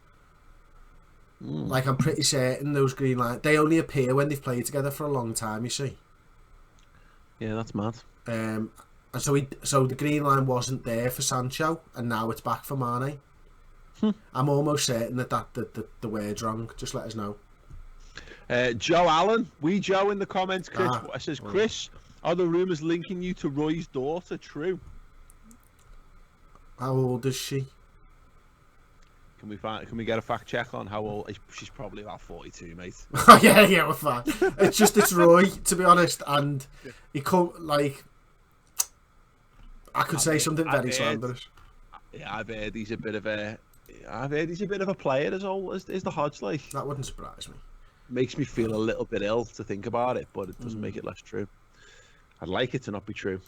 Like, I'm pretty certain those green lines, they only appear when they've played together for a long time, you see. Yeah, that's mad. And so the green line wasn't there for Sancho, and now it's back for Mane. I'm almost certain that the word's wrong. Just let us know. Joe Allen, Joe in the comments. Chris says, Chris, are the rumours linking you to Roy's daughter true? How old is she? Can we get a fact check on how old? She's probably about 42, mate. Oh yeah, we're fine. It's Roy, to be honest, and he can't, like, I could say something very slanderous. Yeah, I've heard he's a bit of a player as old as the Hodge, like. That wouldn't surprise me. Makes me feel a little bit ill to think about it, but it doesn't make it less true. I'd like it to not be true.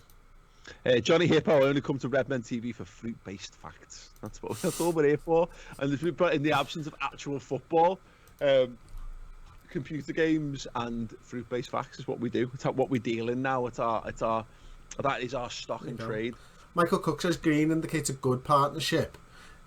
Johnny Hippo only come to Redmen TV for fruit-based facts. That's all we're here for. And in the absence of actual football, computer games and fruit-based facts is what we do. It's what we deal in now. That is our stock and trade. Michael Cook says green indicates a good partnership.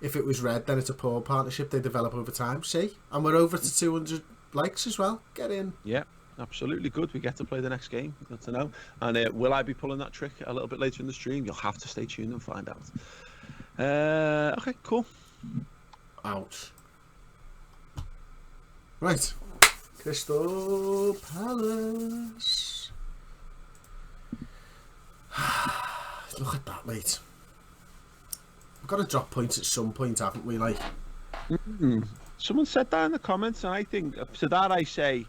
If it was red, then it's a poor partnership. They develop over time. See, and we're over to 200 likes as well. Get in. Yeah. Absolutely good. We get to play the next game. Good to know. And will I be pulling that trick a little bit later in the stream? You'll have to stay tuned and find out. Okay, cool. Ouch. Right. Crystal Palace. Look at that, mate. We've got to drop points at some point, haven't we? Like. Someone said that in the comments, and I think to that I say.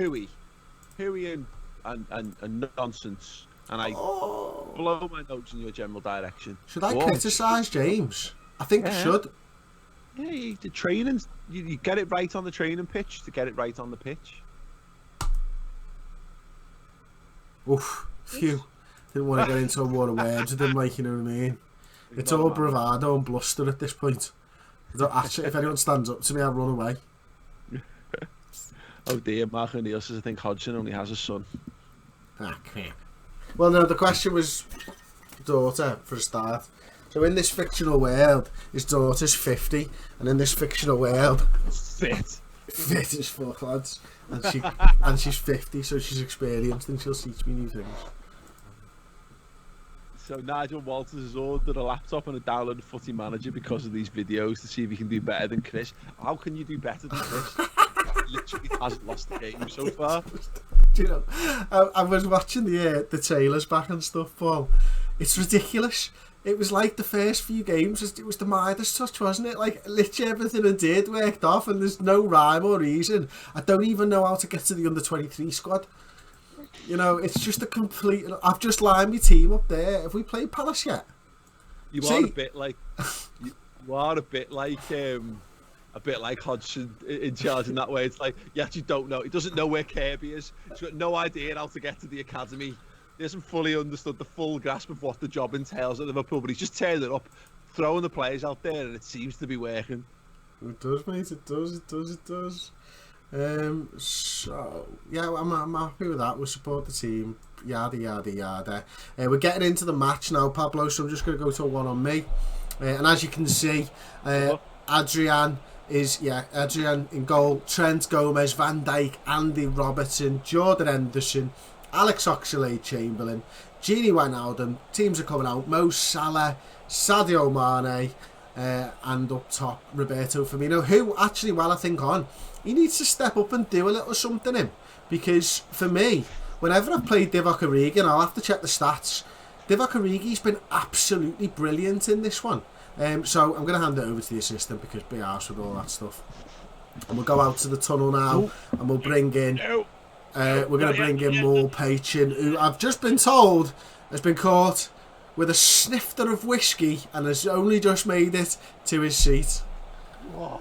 Hooey and nonsense, and I blow my nose in your general direction. Should I criticise James? I think I should. Yeah, the training, you get it right on the training pitch to get it right on the pitch. Oof, phew. Didn't want to get into a war of words with him, like, you know what I mean? It's all bravado and bluster at this point. Actually, if anyone stands up to me, I'll run away. Oh dear, Mark O'Neill says I think Hodgson only has a son. Ah, crap. Well, no, the question was daughter for a start. So in this fictional world, his daughter's 50, and in this fictional world, fit as fuck, lads. And she's 50, so she's experienced, and she'll teach me new things. So Nigel Walters has ordered a laptop and a downloaded Footy Manager because of these videos to see if he can do better than Chris. How can you do better than Chris? Literally hasn't lost the game so far. Do you know, I was watching the Taylors back and stuff, Paul. It's ridiculous. It was like the first few games, it was the Midas touch, wasn't it? Like, literally everything I did worked off, and there's no rhyme or reason. I don't even know how to get to the under-23 squad. You know, it's just a complete... I've just lined my team up there. Have we played Palace yet? You are a bit like... You are a bit like Hodgson in charge in that way. It's like, you actually don't know. He doesn't know where Kirby is. He's got no idea how to get to the academy. He hasn't fully understood the full grasp of what the job entails at Liverpool, but he's just turned it up, throwing the players out there, and it seems to be working. It does, mate. It does. So, yeah, I'm happy with that. We'll support the team. Yada, yada, yada. We're getting into the match now, Pablo, so I'm just going to go to a one on me. And as you can see, Adrian in goal, Trent, Gomez, Van Dijk, Andy Robertson, Jordan Henderson, Alex Oxlade-Chamberlain, Gini Wijnaldum. Teams are coming out: Mo Salah, Sadio Mane, and up top Roberto Firmino, who actually, while I think on, he needs to step up and do a little something in, because for me, whenever I've played Divock Origi, and I'll have to check the stats, Divock Origi's been absolutely brilliant in this one. So I'm going to hand it over to the assistant, because be arsed with all that stuff. And we'll go out to the tunnel now, and we'll bring in... we're going to bring in more Pachin, who I've just been told has been caught with a snifter of whiskey and has only just made it to his seat. Whoa.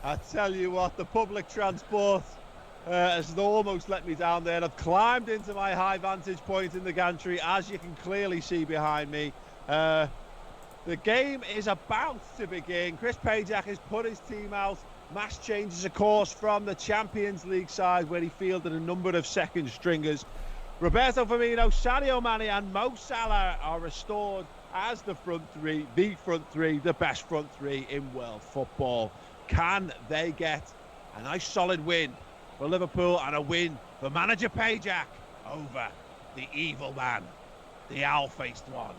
I tell you what, the public transport has almost let me down there. I've climbed into my high vantage point in the gantry, as you can clearly see behind me. The game is about to begin. Chris Pajak has put his team out. Mass changes, of course, from the Champions League side where he fielded a number of second stringers. Roberto Firmino, Sadio Mane and Mo Salah are restored as the front three, the best front three in world football. Can they get a nice solid win for Liverpool and a win for manager Pajak over the evil man, the owl-faced one,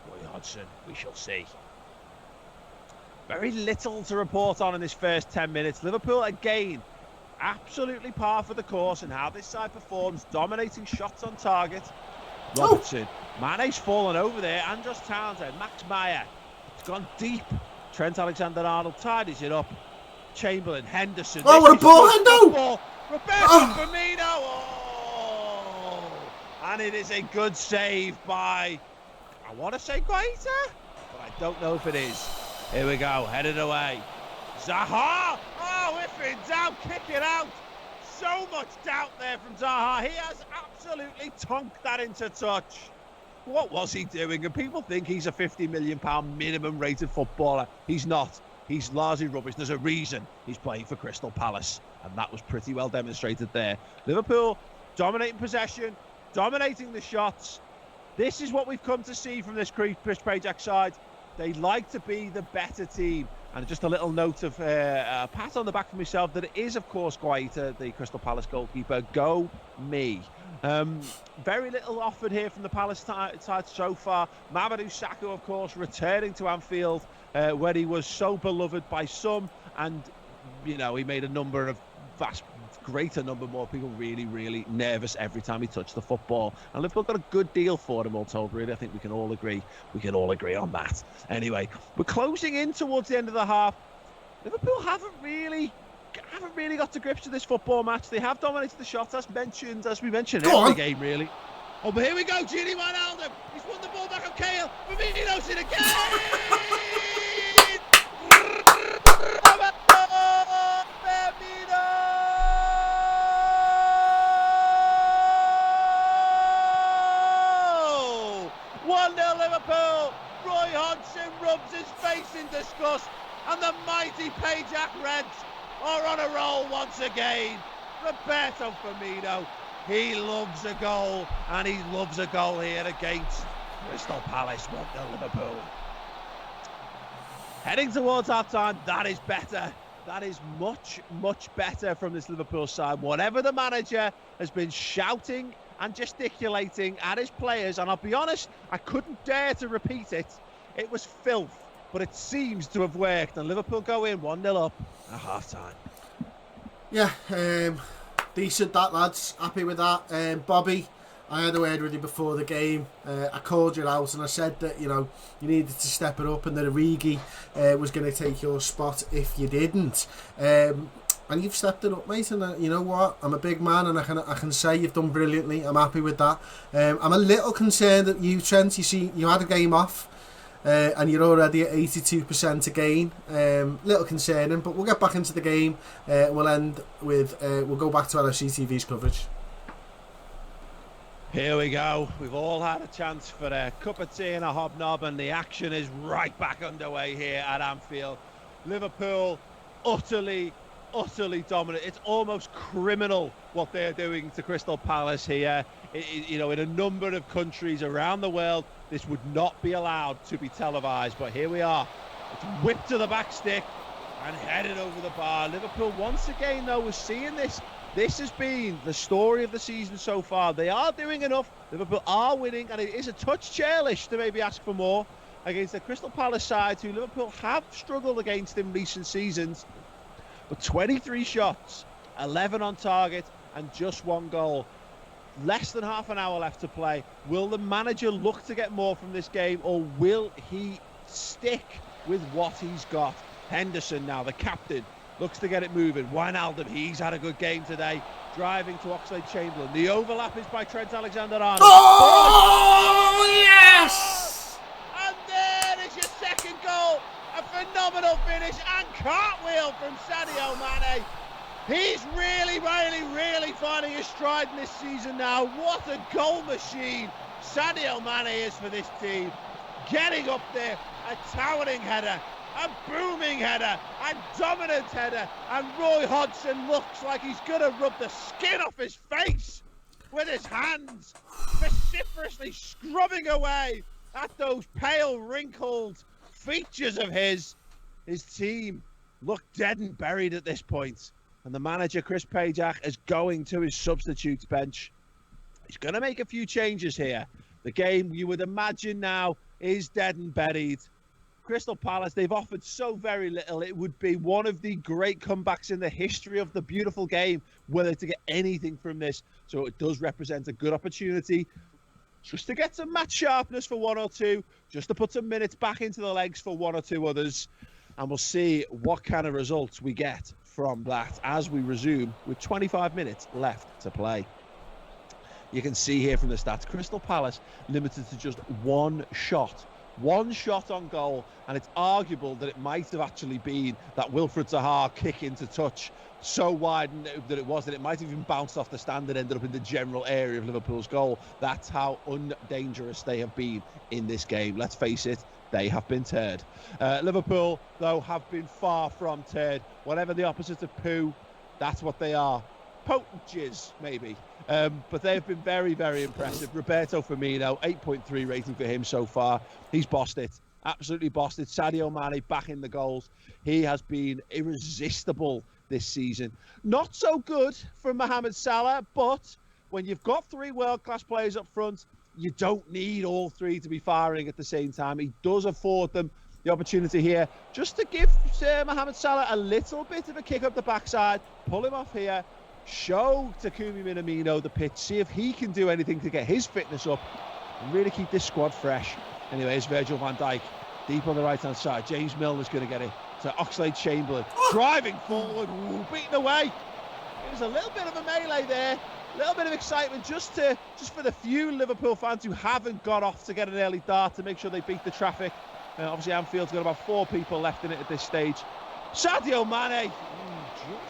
Roy Hodgson? We shall see. Very little to report on in this first 10 minutes. Liverpool again, absolutely par for the course in how this side performs, dominating shots on target. Robertson, Mane's fallen over there. Andros Townsend, Max Meyer, it's gone deep. Trent Alexander-Arnold tidies it up. Chamberlain, Henderson. Oh, what a ball, Hendo! Roberto Firmino. Oh! And it is a good save by, I want to say Guaita, but I don't know if it is. Here we go, headed away. Zaha! Oh, if in doubt, kick it out. So much doubt there from Zaha. He has absolutely tonked that into touch. What was he doing? And people think he's a £50 million minimum rated footballer. He's not. He's largely rubbish. There's a reason he's playing for Crystal Palace. And that was pretty well demonstrated there. Liverpool dominating possession, dominating the shots. This is what we've come to see from this Chris Pajak side. They like to be the better team. And just a little note of a pat on the back for myself that it is, of course, Guaita, the Crystal Palace goalkeeper. Go me. Very little offered here from the Palace side so far. Mamadou Sakho, of course, returning to Anfield, where he was so beloved by some. And, you know, he made a number of greater number more people really nervous every time he touched the football. And Liverpool got a good deal for him, all told, really. I think we can all agree on that. Anyway, we're closing in towards the end of the half. Liverpool haven't really got to grips with this football match. They have dominated the shots, as we mentioned every game, really. Oh, but here we go, Gini Wijnaldum. He's won the ball back on Cahill. Firmino's in again. Liverpool. Roy Hodgson rubs his face in disgust, and the mighty Pajak Reds are on a roll once again. Roberto Firmino, he loves a goal, and he loves a goal here against Crystal Palace. 1-0 Liverpool. Heading towards half-time, that is better. That is much better from this Liverpool side. Whatever the manager has been shouting and gesticulating at his players, and I'll be honest, I couldn't dare to repeat it. It was filth, but it seems to have worked, and Liverpool go in 1-0 up at half-time. Yeah, decent that, lads. Happy with that. Bobby, I had a word with you before the game. I called you out and I said that, you needed to step it up, and that Origi was going to take your spot if you didn't. And you've stepped it up, mate, and you know what? I'm a big man, and I can say you've done brilliantly. I'm happy with that. I'm a little concerned that you, Trent, you had a game off, and you're already at 82% again. Little concerning, but we'll get back into the game. We'll end with, we'll go back to LFC TV's coverage. Here we go. We've all had a chance for a cup of tea and a hobnob, and the action is right back underway here at Anfield. Liverpool utterly dominant. It's almost criminal what they're doing to Crystal Palace here. In a number of countries around the world, this would not be allowed to be televised, but here we are. It's whipped to the back stick and headed over the bar. Liverpool once again, though, we're seeing this. This has been the story of the season so far. They are doing enough. Liverpool are winning, and it is a touch churlish to maybe ask for more against the Crystal Palace side, who Liverpool have struggled against in recent seasons. But 23 shots, 11 on target, and just one goal. Less than half an hour left to play. Will the manager look to get more from this game, or will he stick with what he's got? Henderson now, the captain, looks to get it moving. Wijnaldum, he's had a good game today. Driving to Oxlade-Chamberlain. The overlap is by Trent Alexander-Arnold. Oh, yes! And there is your second goal. A phenomenal finish and cartwheel from Sadio Mane. He's really finding his stride in this season now. What a goal machine Sadio Mane is for this team. Getting up there a towering header, a booming header, a dominant header, and Roy Hodgson looks like he's going to rub the skin off his face with his hands, vociferously scrubbing away at those pale, wrinkled features of his. His team look dead and buried at this point, and the manager, Chris Pajak, is going to his substitutes bench. He's going to make a few changes here. The game, you would imagine now, is dead and buried. Crystal Palace, they've offered so very little. It would be one of the great comebacks in the history of the beautiful game, whether to get anything from this. So it does represent a good opportunity just to get some match sharpness for one or two, just to put some minutes back into the legs for one or two others. And we'll see what kind of results we get from that as we resume with 25 minutes left to play. You can see here from the stats, Crystal Palace limited to just one shot on goal, and it's arguable that it might have actually been that Wilfred Zaha kick into touch so wide that it might have even bounced off the stand and ended up in the general area of Liverpool's goal. That's how undangerous they have been in this game. Let's face it, they have been turd. Liverpool, though, have been far from turd. Whatever the opposite of poo, that's what they are. Potent jizz, maybe. But they've been very, very impressive. Roberto Firmino, 8.3 rating for him so far. He's bossed it. Absolutely bossed it. Sadio Mane back in the goals. He has been irresistible this season. Not so good for Mohamed Salah, but when you've got three world-class players up front, you don't need all three to be firing at the same time. He does afford them the opportunity here just to give Mohamed Salah a little bit of a kick up the backside, pull him off here, show Takumi Minamino the pitch, see if he can do anything to get his fitness up and really keep this squad fresh. Anyway, it's Virgil van Dijk deep on the right-hand side. James Milner's going to get it to Oxlade-Chamberlain, driving forward, beaten away. It was a little bit of a melee there, a little bit of excitement just for the few Liverpool fans who haven't got off to get an early dart to make sure they beat the traffic. Obviously, Anfield's got about 4 people left in it at this stage. Sadio Mane,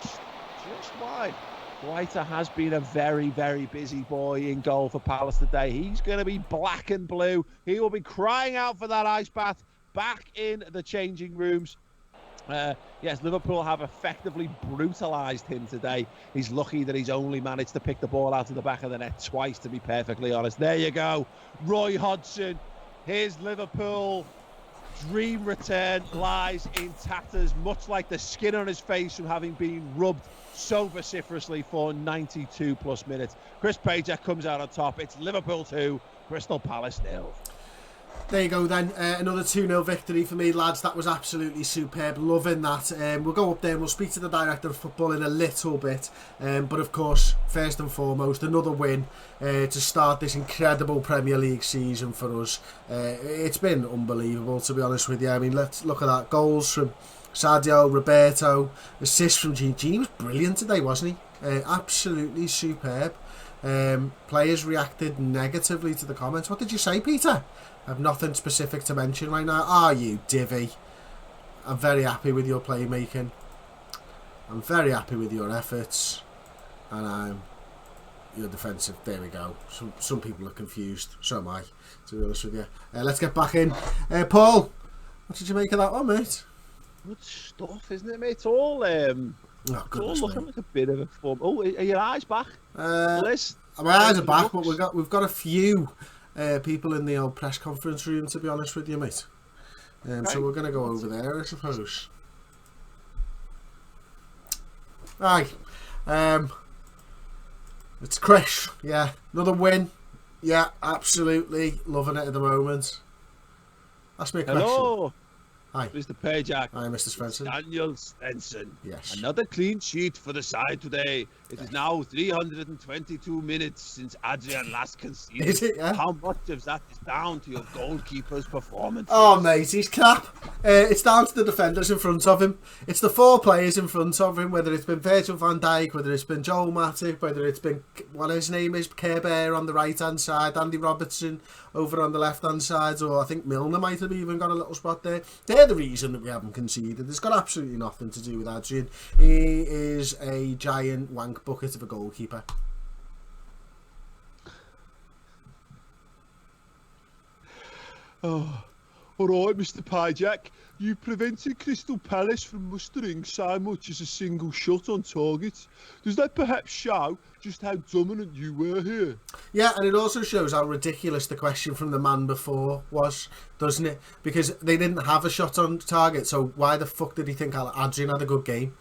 just wide. Whiter has been a very, very busy boy in goal for Palace today. He's going to be black and blue. He will be crying out for that ice bath back in the changing rooms. Yes, Liverpool have effectively brutalised him today. He's lucky that he's only managed to pick the ball out of the back of the net twice, to be perfectly honest. There you go. Roy Hodgson, his Liverpool dream return lies in tatters, much like the skin on his face from having been rubbed so vociferously for 92 plus minutes. Chris Pajak comes out on top. It's Liverpool 2, Crystal Palace 0. There you go then, another 2-0 victory for me, lads. That was absolutely superb, loving that. We'll go up there and we'll speak to the director of football in a little bit, but of course, first and foremost, another win to start this incredible Premier League season for us. It's been unbelievable, to be honest with you. I mean, let's look at that. Goals from Sadio, Roberto, assists from Gene. Gene was brilliant today, wasn't he? Absolutely superb. Players reacted negatively to the comments. What did you say, Peter? I have nothing specific to mention right now. Are you, Divvy? I'm very happy with your playmaking. I'm very happy with your efforts. And I'm your defensive. There we go. Some people are confused. So am I, to be honest with you. Let's get back in. Paul, what did you make of that one, mate? Good stuff, isn't it, mate? It's all, it's all looking like a bit of a fun. Oh, are your eyes back? Liz? My eyes are back, but we've got a few people in the old press conference room, to be honest with you, mate. Right. So we're going to go over there, I suppose. Right. It's Chris. Yeah, another win. Yeah, absolutely loving it at the moment. Ask me a question. Hello. Hi. Mr. Pajak. Hi, Mr. Svensson. Daniel Svensson. Yes. Another clean sheet for the side today. It is now 322 minutes since Adrian last conceded. Is it? Yeah. How much of that is down to your goalkeeper's performance? Oh, mate, he's crap. It's down to the defenders in front of him. It's the 4 players in front of him, whether it's been Virgil van Dijk, whether it's been Joel Matip, whether it's been, what his name is, Care Bear on the right-hand side, Andy Robertson over on the left-hand side, or I think Milner might have even got a little spot there. They're the reason that we haven't conceded. It's got absolutely nothing to do with Adrian. He is a giant wank bucket of a goalkeeper. Oh, All right, Mr. Pajak, you prevented Crystal Palace from mustering so much as a single shot on target. Does that perhaps show just how dominant you were here? Yeah, and it also shows how ridiculous the question from the man before was, doesn't it? Because they didn't have a shot on target, so why the fuck did he think Adrian had a good game?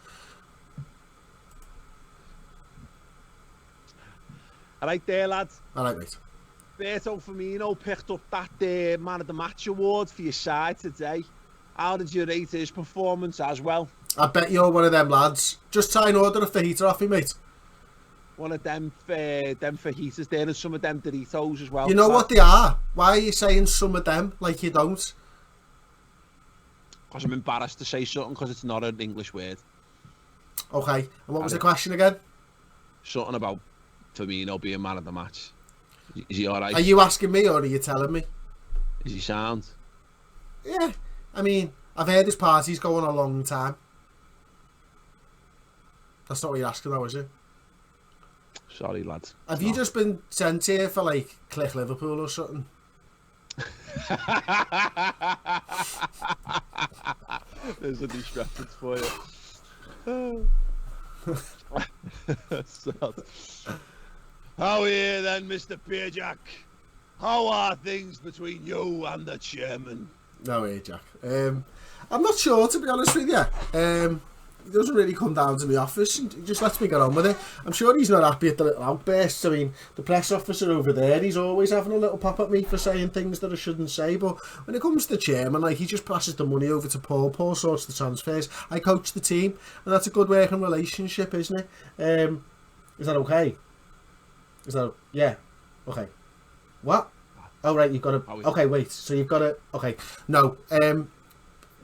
All right there, lads. All right, mate. Roberto Firmino picked up that Man of the Match award for your side today. How did you rate his performance as well? I bet you're one of them lads. Just try and order a fajita off me, mate. One of them fajitas there and some of them Doritos as well. You know what they are? Why are you saying some of them like you don't? Because I'm embarrassed to say something because it's not an English word. Okay, and what was the question again? Something about Firmino being man of the match. Is he alright? Are you asking me or are you telling me? Is he sound? Yeah, I mean, I've heard his party's going a long time. That's not what you're asking though, is it? Sorry, lads. Have you just been sent here for like Click Liverpool or something? There's a niche reference for you. How are you then, Mr. Pajak? How are things between you and the chairman? No way, Jack. I'm not sure, to be honest with you. He doesn't really come down to the office and he just lets me get on with it. I'm sure he's not happy at the little outbursts. I mean, the press officer over there, he's always having a little pop at me for saying things that I shouldn't say. But when it comes to the chairman, like, he just passes the money over to Paul. Paul sorts the transfers. I coach the team, and that's a good working relationship, isn't it? Is that okay? Is that... Yeah. Okay. What? Oh, right, you've got to... Okay, wait. So you've got to... Okay. No.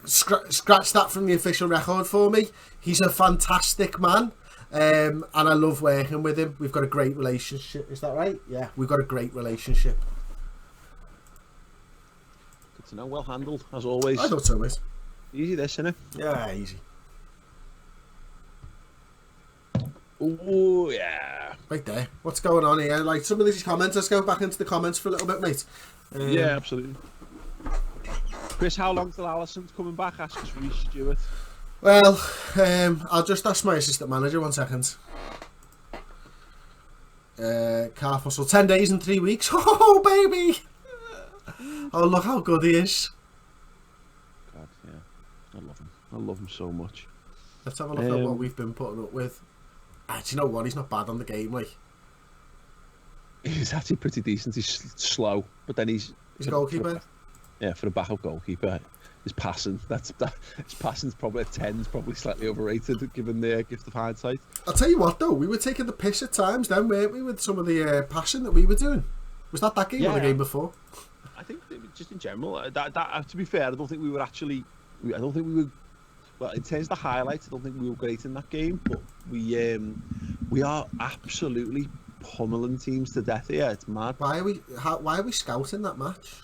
Scratch that from the official record for me. He's a fantastic man, and I love working with him. We've got a great relationship. Is that right? Yeah, we've got a great relationship. Good to know. Well handled, as always. I thought so, mate. Easy this, innit? Yeah, easy. Oh, yeah. Right there. What's going on here? Like, some of these comments, let's go back into the comments for a little bit, mate. Yeah, absolutely. Chris, how long till Allison's coming back? Asks Reece Stewart. Well, I'll just ask my assistant manager 1 second. Calf muscle, 10 days and 3 weeks. Oh, baby! Oh, look how good he is. God, yeah. I love him. I love him so much. Let's have a look at what we've been putting up with. Do you know what? He's not bad on the game, like. He's actually pretty decent. He's slow, but then he's goalkeeper. Yeah, for a backup goalkeeper, his passing. His passing's probably a 10's probably slightly overrated given the gift of hindsight. I'll tell you what though, we were taking the piss at times then, weren't we, with some of the passing that we were doing? Was that game or the game before? I think just in general, to be fair, I don't think we were actually. I don't think we were. Well, in terms of the highlights, I don't think we were great in that game, but we are absolutely pummeling teams to death here. It's mad. Why are we scouting that match?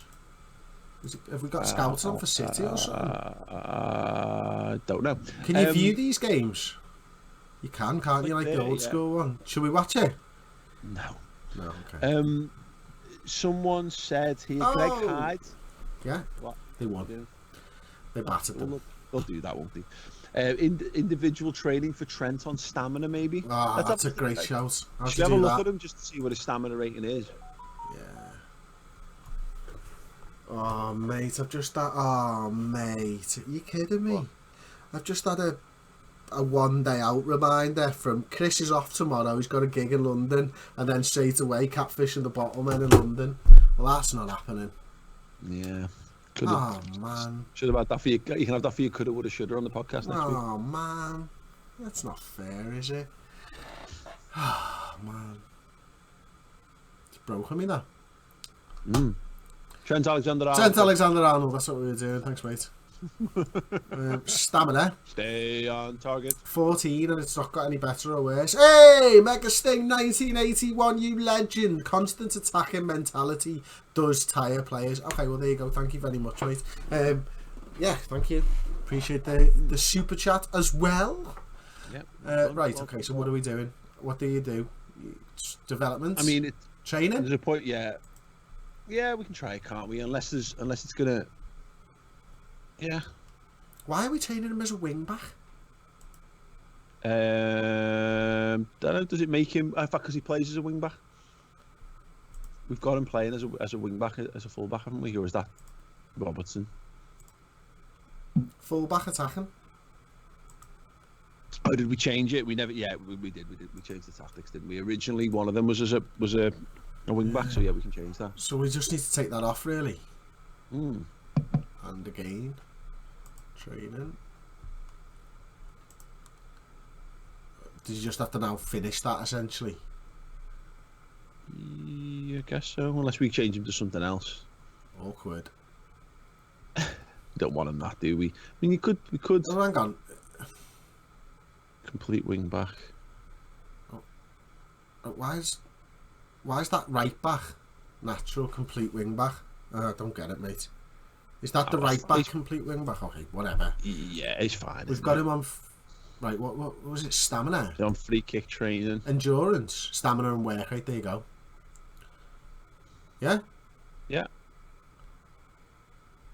Have we got scouts on for City or something? I don't know. Can you view these games? You can't you? Like the old school one. Should we watch it? No. No, okay. Someone said here, Greg Hyde. Yeah. What? They won. They battered them. They'll do that, won't they? Individual training for Trent on stamina, maybe. That's a great shout. Should you have a look at him just to see what his stamina rating is? Oh mate, mate, are you kidding me? What? I've just had a 1 day out reminder from Chris is off tomorrow, he's got a gig in London, and then straight away Catfish and the Bottlemen in London. Well, that's not happening. Yeah. Man. Should have had that for you. You can have that for your coulda, woulda, shoulda on the podcast next week. Oh man, that's not fair, is it? Oh man, it's broken me now. Trent Alexander-Arnold, that's what we were doing. Thanks, mate. Stamina. Stay on target. 14, and it's not got any better or worse. Hey, Mega Sting 1981, you legend. Constant attacking mentality does tire players. Okay, well, there you go. Thank you very much, mate. Yeah, thank you. Appreciate the super chat as well. Yep. Right, okay, so what are we doing? What do you do? Development? I mean, training? There's a point, yeah. Yeah, we can try it, can't we? Unless it's gonna. Yeah. Why are we training him as a wing back? Don't know. Does it make him? In fact, because he plays as a wing back. We've got him playing as a wing back, as a full back, haven't we? Or is that Robertson? Full back attacking. Oh, did we change it? We never. Yeah, we did. We changed the tactics, didn't we? Originally, one of them was a wing back. So yeah, we can change that. So we just need to take that off, really. Mm. And again, training. Did you just have to now finish that essentially? Yeah, I guess so. Unless we change him to something else. Awkward. Don't want him that, do we? I mean, we could. Oh, hang on. Complete wing back. Why is that right back natural complete wing back? I don't get it, mate. Is that the right back complete wing back? Okay, whatever. Yeah, it's fine. We've got him on. Right, what was it? Stamina. On free kick training. Endurance, stamina, and work rate. There you go. Yeah. Yeah.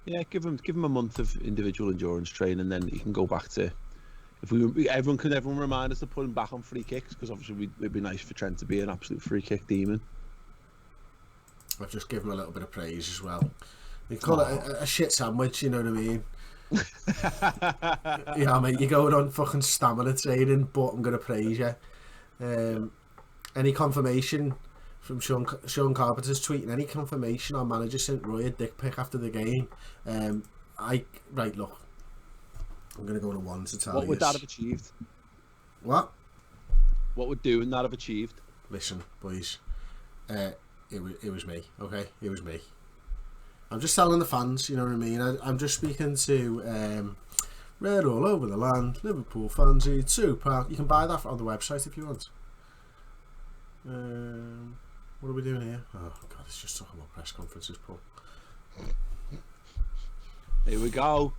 Yeah, give him a month of individual endurance training, then he can go back to. If everyone remind us to put him back on free kicks, because obviously it'd be nice for Trent to be an absolute free kick demon. I've just given him a little bit of praise as well. You call it a shit sandwich, you know what I mean? Yeah, mate, you're going on fucking stamina training, but I'm gonna praise you. Any confirmation from Sean Carpenter's tweeting? Any confirmation our manager sent Roy a dick pic after the game? Look, I'm gonna go to one to tell you. What would that have achieved? What would doing that have achieved? Listen, boys, it was me. Okay, it was me. I'm just telling the fans, you know what I mean? I'm just speaking to Red all over the land, Liverpool fans, super. You can buy that on the website if you want. What are we doing here? Oh God, it's just talking about press conferences, Paul. Here we go.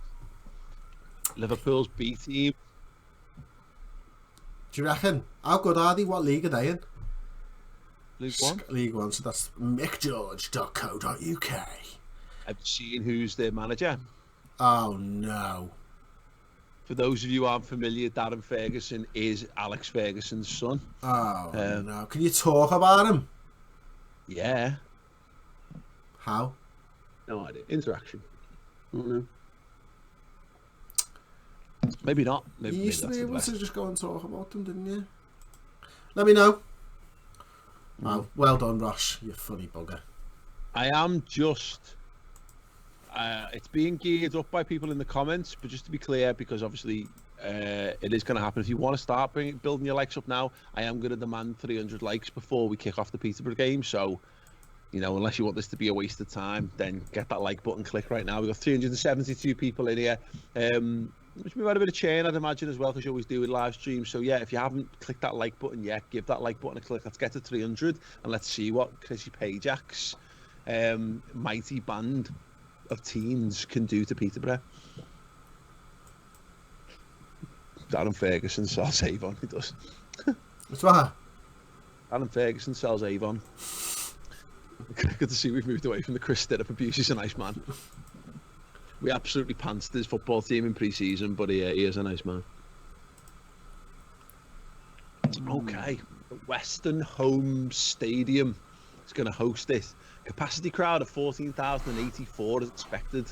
Liverpool's B team. Do you reckon? How good are they? What league are they in? League One. League One, so that's mickgeorge.co.uk. Have you seen who's their manager? Oh no. For those of you who aren't familiar, Darren Ferguson is Alex Ferguson's son. Oh no. Can you talk about him? Yeah. How? No idea. Interaction. Mm-hmm. Maybe not. Maybe you used to that's be the able best. to just go and talk about them, didn't you? Let me know. Oh, well done, Ross. You funny bugger. I am just... it's being geared up by people in the comments, but just to be clear, because obviously it is going to happen. If you want to start building your likes up now, I am going to demand 300 likes before we kick off the Peterborough game. So, you know, unless you want this to be a waste of time, then get that like button, click right now. We've got 372 people in here. Which we've had a bit of churn, I'd imagine, as well, because you always do with live streams. So, yeah, if you haven't clicked that like button yet, give that like button a click. Let's get to 300, and let's see what Chrissy Pajak's mighty band of teens can do to Peterborough. Darren Ferguson sells Avon, he does. What's that? Darren Ferguson sells Avon. Good to see we've moved away from the Chris Stirrup abuse. He's a nice man. We absolutely pantsed his football team in pre-season, but he is a nice man. Okay, the Western Home Stadium is going to host it. Capacity crowd of 14,084 is expected.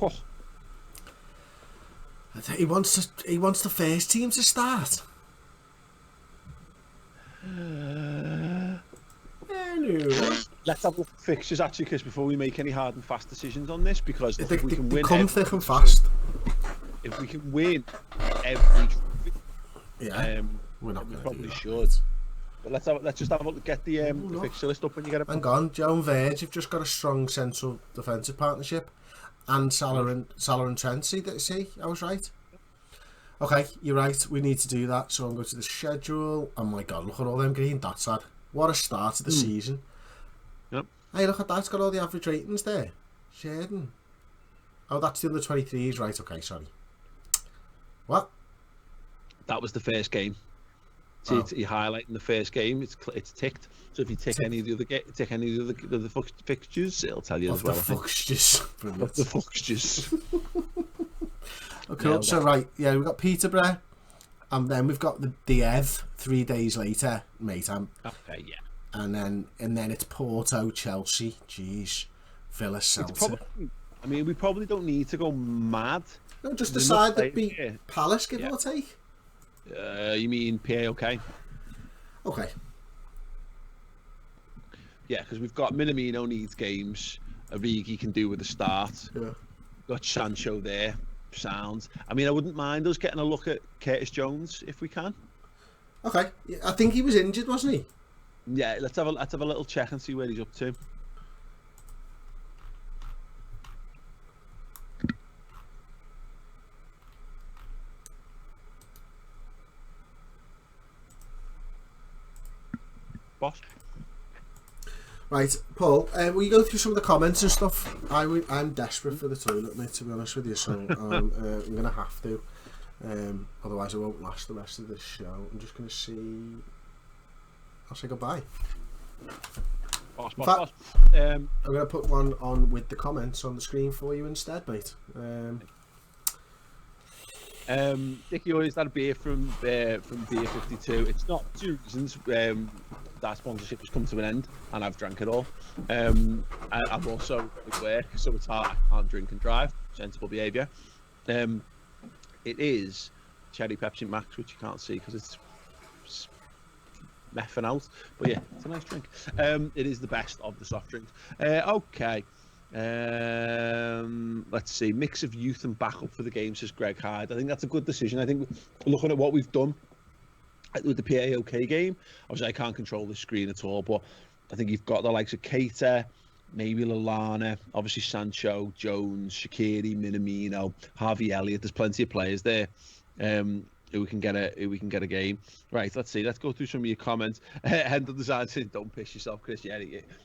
Oh. He wants the first team to start. Anyway. Let's have a look at fixtures actually, Chris, before we make any hard and fast decisions on this, because look, if we can win, come thick and fast. If we can win every trophy, we're not. We probably should. But let's just have a look. Get the fixture list up when you get it. Hang on, Joe and Verge have just got a strong central defensive partnership, and Salah and Trent. See, I was right. Okay, you're right. We need to do that. So I'm going to the schedule. Oh my God, look at all them green dots, lad. What a start to the season. Yep. Hey, look at that. It's got all the average ratings there. Sheridan. Oh, that's the under 23s, right? Okay, sorry. What? That was the first game. So you're highlighting the first game. It's ticked. So if you tick any of the other fixtures, it'll tell you as well. The fixtures. The fixtures. Okay, Yeah, so right, yeah, we've got Peterborough, and then we've got the Ev 3 days later, mate. Okay, yeah. And then it's Porto, Chelsea, jeez, Villa, Celtic. I mean, we probably don't need to go mad. No, just decide that beat Palace, give or take. You mean PAOK? Okay. Yeah, because we've got Minamino needs games. Origi can do with the start. Yeah. Got Sancho there. Sounds. I mean, I wouldn't mind us getting a look at Curtis Jones if we can. Okay. Yeah, I think he was injured, wasn't he? Yeah, let's have a little check and see where he's up to. Boss. Right, Paul, will you go through some of the comments and stuff? I'm desperate for the toilet, mate, to be honest with you, so I'm going to have to. Otherwise, I won't last the rest of this show. I'm just going to see... I'll say goodbye. Boss. I'm going to put one on with the comments on the screen for you instead, mate. Dickie always had a beer from Beer 52. It's not 2 reasons. That sponsorship has come to an end, and I've drank it all. I'm also at work, so it's hard. I can't drink and drive. Sensible behaviour. It is Cherry Pepsi Max, which you can't see because it's meffing out. But yeah, it's a nice drink. It is the best of the soft drinks. Okay. Let's see. Mix of youth and backup for the game, says Greg Hyde. I think that's a good decision. I think looking at what we've done with the PAOK game, obviously I can't control the screen at all, but I think you've got the likes of Keita, maybe Lallana, obviously Sancho, Jones, Shaqiri, Minamino, Harvey Elliott. There's plenty of players there who we can get a game. Right, let's see. Let's go through some of your comments. Hendel Design says, "Don't piss yourself, Chris." Yeah,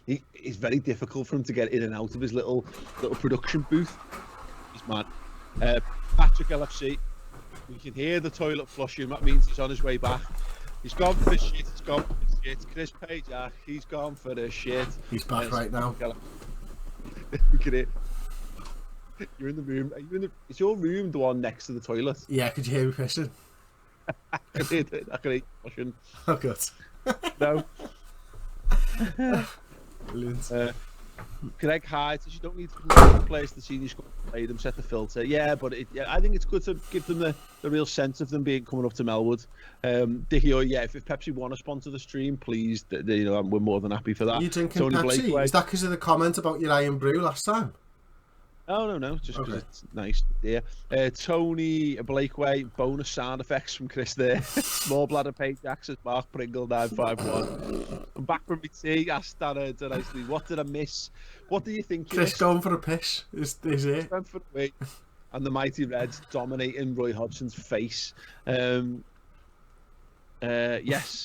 it's very difficult for him to get in and out of his little production booth. He's mad. Patrick LFC. We can hear the toilet flushing. That means he's on his way back. He's gone for the shit. He's gone for the shit. Chris Pajak, he's gone for the shit. He's back right now. Look at it. You're in the room. Are you in the? Is your room the one next to the toilet? Yeah, could you hear me pissing? I can hear it flushing. Oh, good. No. Brilliant. Greg Hyde says you don't need to players to senior squad to play them, set the filter. Yeah, but I think it's good to give them the real sense of them being coming up to Melwood. Dickie, if Pepsi want to sponsor the stream, please, we're more than happy for that. Are you drinking Tony Pepsi? Blakeway. Is that because of the comment about your iron brew last time? Oh, no, just because it's nice. Yeah. Tony Blakeway, bonus sound effects from Chris there. Small bladder page access, Mark Pringle 951. I'm back from my tea. Asked Dana nicely, what did I miss? What do you think? Chris going for a piss is it? Went for a wee. And the mighty Reds dominating Roy Hodgson's face. Yes.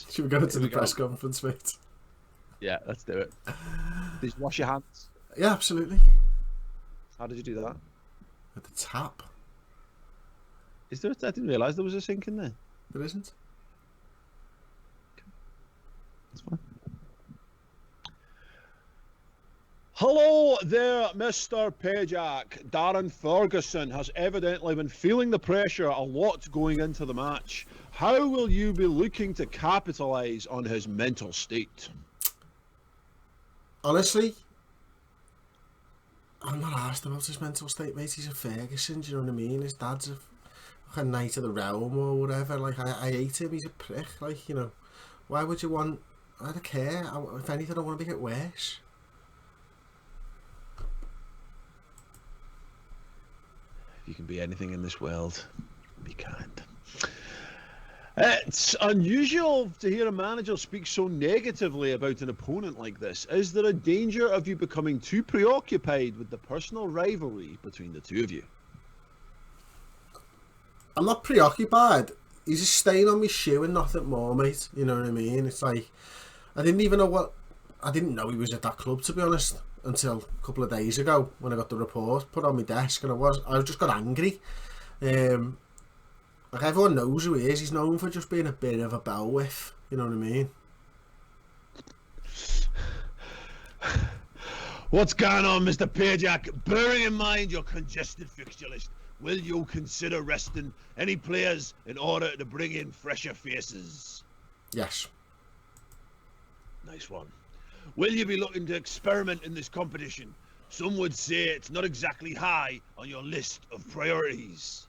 Should we go to the press conference, mate? Yeah, let's do it. Did you wash your hands? Yeah, absolutely. How did you do that? At the tap. Is there? I didn't realise there was a sink in there. There isn't. That's fine. Hello there, Mr. Pajak. Darren Ferguson has evidently been feeling the pressure a lot going into the match. How will you be looking to capitalise on his mental state? Honestly, I'm not asked about his mental state, mate. He's a Ferguson, do you know what I mean? His dad's a knight of the realm or whatever. Like, I hate him. He's a prick. Like, why would you want... I don't care. If anything, I want to make it worse. If you can be anything in this world, be kind. It's unusual to hear a manager speak so negatively about an opponent like this. Is there a danger of you becoming too preoccupied with the personal rivalry between the two of you? I'm not preoccupied. He's just staying on my shoe and nothing more, mate. You know what I mean? It's like, I didn't know he was at that club, to be honest, until a couple of days ago when I got the report put on my desk, and I just got angry. Like, everyone knows who he is. He's known for just being a bit of a bell whiff. You know what I mean? What's going on, Mr. Pajak? Bearing in mind your congested fixture list, will you consider resting any players in order to bring in fresher faces? Yes. Nice one. Will you be looking to experiment in this competition? Some would say it's not exactly high on your list of priorities.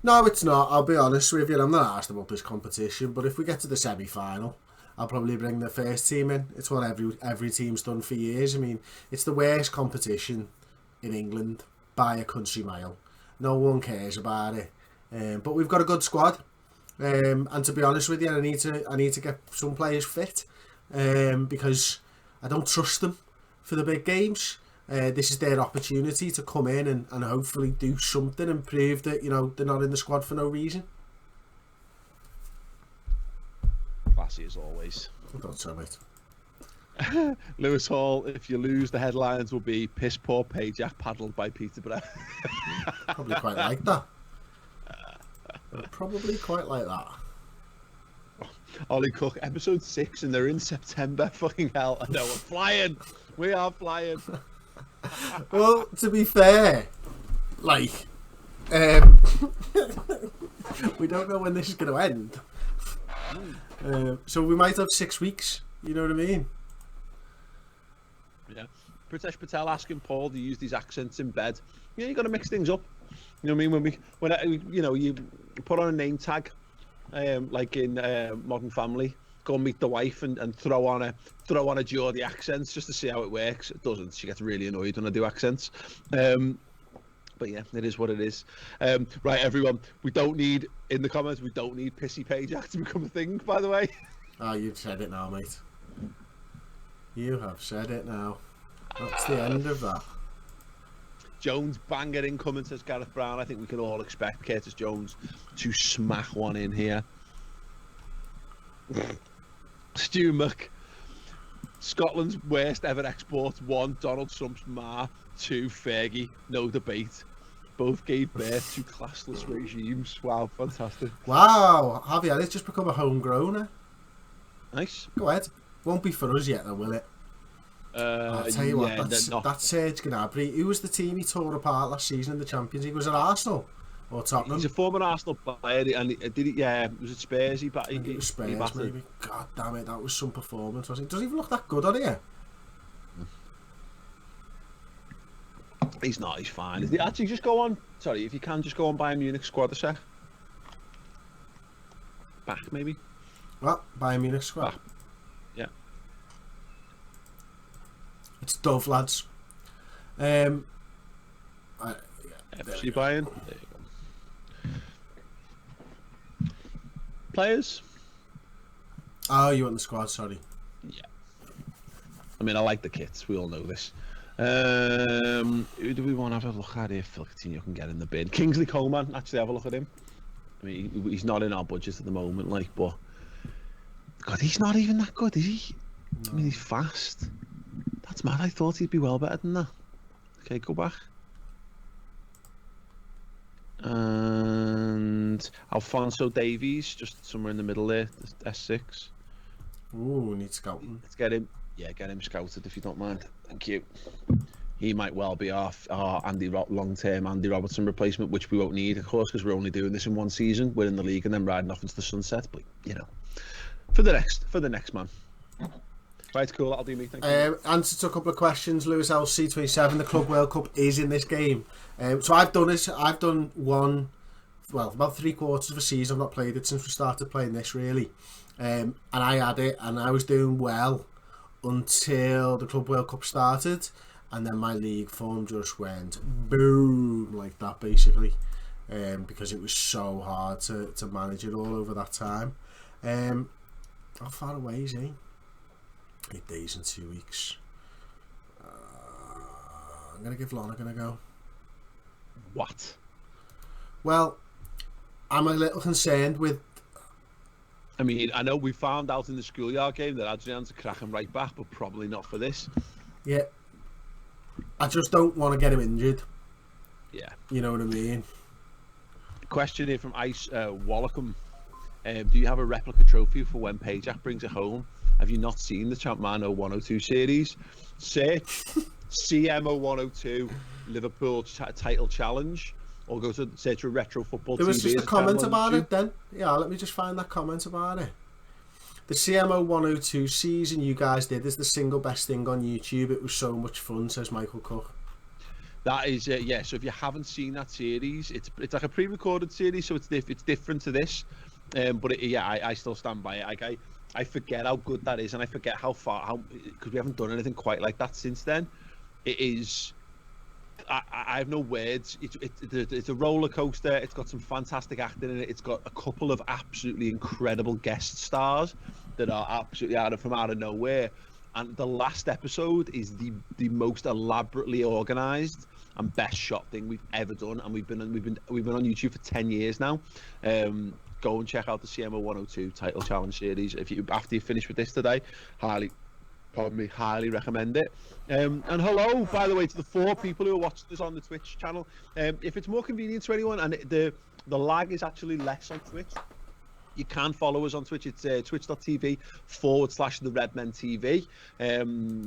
No, it's not. I'll be honest with you. I'm not asked about this competition, but if we get to the semi-final, I'll probably bring the first team in. It's what every team's done for years. I mean, it's the worst competition in England by a country mile. No one cares about it. But we've got a good squad. And to be honest with you, I need to get some players fit because I don't trust them for the big games. This is their opportunity to come in and hopefully do something and prove that, you know, they're not in the squad for no reason. Classy as always. Don't tell it. Lewis Hall, if you lose, the headlines will be piss poor Payjack paddled by Peterborough. Probably quite like that. Probably quite like that. Ollie Cook, episode 6, and they're in September. Fucking hell. I know, we're flying. We are flying. Well, to be fair, like, we don't know when this is going to end. So we might have 6 weeks, you know what I mean? Yeah. Pritesh Patel asking Paul to use these accents in bed. Yeah, you got to mix things up. You know what I mean? When you know, you put on a name tag, like in Modern Family, go and meet the wife and throw on a Geordie accents just to see how it works. It doesn't. She gets really annoyed when I do accents. But yeah, it is what it is. Right, everyone, we don't need Pissy Payjack to become a thing, by the way. Oh, you've said it now, mate. You have said it now. That's the end of that. Jones banger incoming, says Gareth Brown. I think we can all expect Curtis Jones to smack one in here. Stu Muck. Scotland's worst ever exports. 1, Donald Trump's Ma. 2, Fergie. No debate. Both gave birth to classless regimes. Wow, fantastic. Wow, Javier, it's just become a homegrowner. Nice. Go ahead. Won't be for us yet, though, will it? I'll tell you what, that's Serge Gnabry. Who was the team he tore apart last season in the Champions League? Was it Arsenal or Tottenham? He's a former Arsenal player, and was it Spurs? It was Spurs, maybe. God damn it, that was some performance, wasn't it? Doesn't even look that good on here. He's not, he's fine. Actually, just go on. Sorry, if you can, just go on Bayern Munich squad a sec. Back, maybe. What? Bayern Munich squad? Back. Yeah. It's Dove, lads. FC Bayern. There you go. Players? Oh, you want the squad, sorry. Yeah. I mean, I like the kits. We all know this. Who do we want to have a look at here? Phil Coutinho can get in the bin. Kingsley Coman, actually have a look at him. I mean, he's not in our budget at the moment, like, but God, he's not even that good, is he? No. I mean, he's fast. That's mad. I thought he'd be well better than that. Okay, go back. And Alphonso Davies, just somewhere in the middle there, S6. Ooh, need scouting. Let's get him. Yeah, get him scouted if you don't mind. Thank you. He might well be our long-term Andy Robertson replacement, which we won't need, of course, because we're only doing this in one season. We're in the league and then riding off into the sunset. But you know, for the next man. Right, cool. That'll do me. Thank you. Answer to a couple of questions. Lewis LFC 27. The Club World Cup is in this game. So I've done it. I've done one. Well, about 3/4 of a season. I've not played it since we started playing this, really. And I had it, and I was doing well until the Club World Cup started, and then my league form just went boom like that, basically, because it was so hard to manage it all over that time. How far away is he? 8 days and 2 weeks. I'm going to give Lorna a go. What? Well, I'm a little concerned with... I mean, I know we found out in the schoolyard game that Adrian's a cracking right back, but probably not for this. Yeah. I just don't want to get him injured. Yeah. You know what I mean? Question here from Ice Wallacom. Do you have a replica trophy for when Payjack brings it home? Have you not seen the Champman 0102 series? Search CM 0102 Liverpool Title Challenge, or go to search for Retro Football There was TV. just a as comment channel on about YouTube. it then. Yeah, let me just find that comment about it. The CMO 102 season you guys did is the single best thing on YouTube. It was so much fun, says Michael Cook. That is, yeah. So if you haven't seen that series, it's like a pre-recorded series, so it's different to this. But I still stand by it. Like I forget how good that is, and I forget because we haven't done anything quite like that since then. It is. I have no words. It's a roller coaster. It's got some fantastic acting in it. It's got a couple of absolutely incredible guest stars that are absolutely out of nowhere. And the last episode is the most elaborately organised and best shot thing we've ever done. And we've been on YouTube for 10 years now. Go and check out the CMO 102 title challenge series after you finish with this today. Highly recommend it. And hello, by the way, to the 4 people who are watching this on the Twitch channel. If it's more convenient to anyone and the lag is actually less on Twitch, you can follow us on Twitch. It's twitch.tv/TheRedmenTV.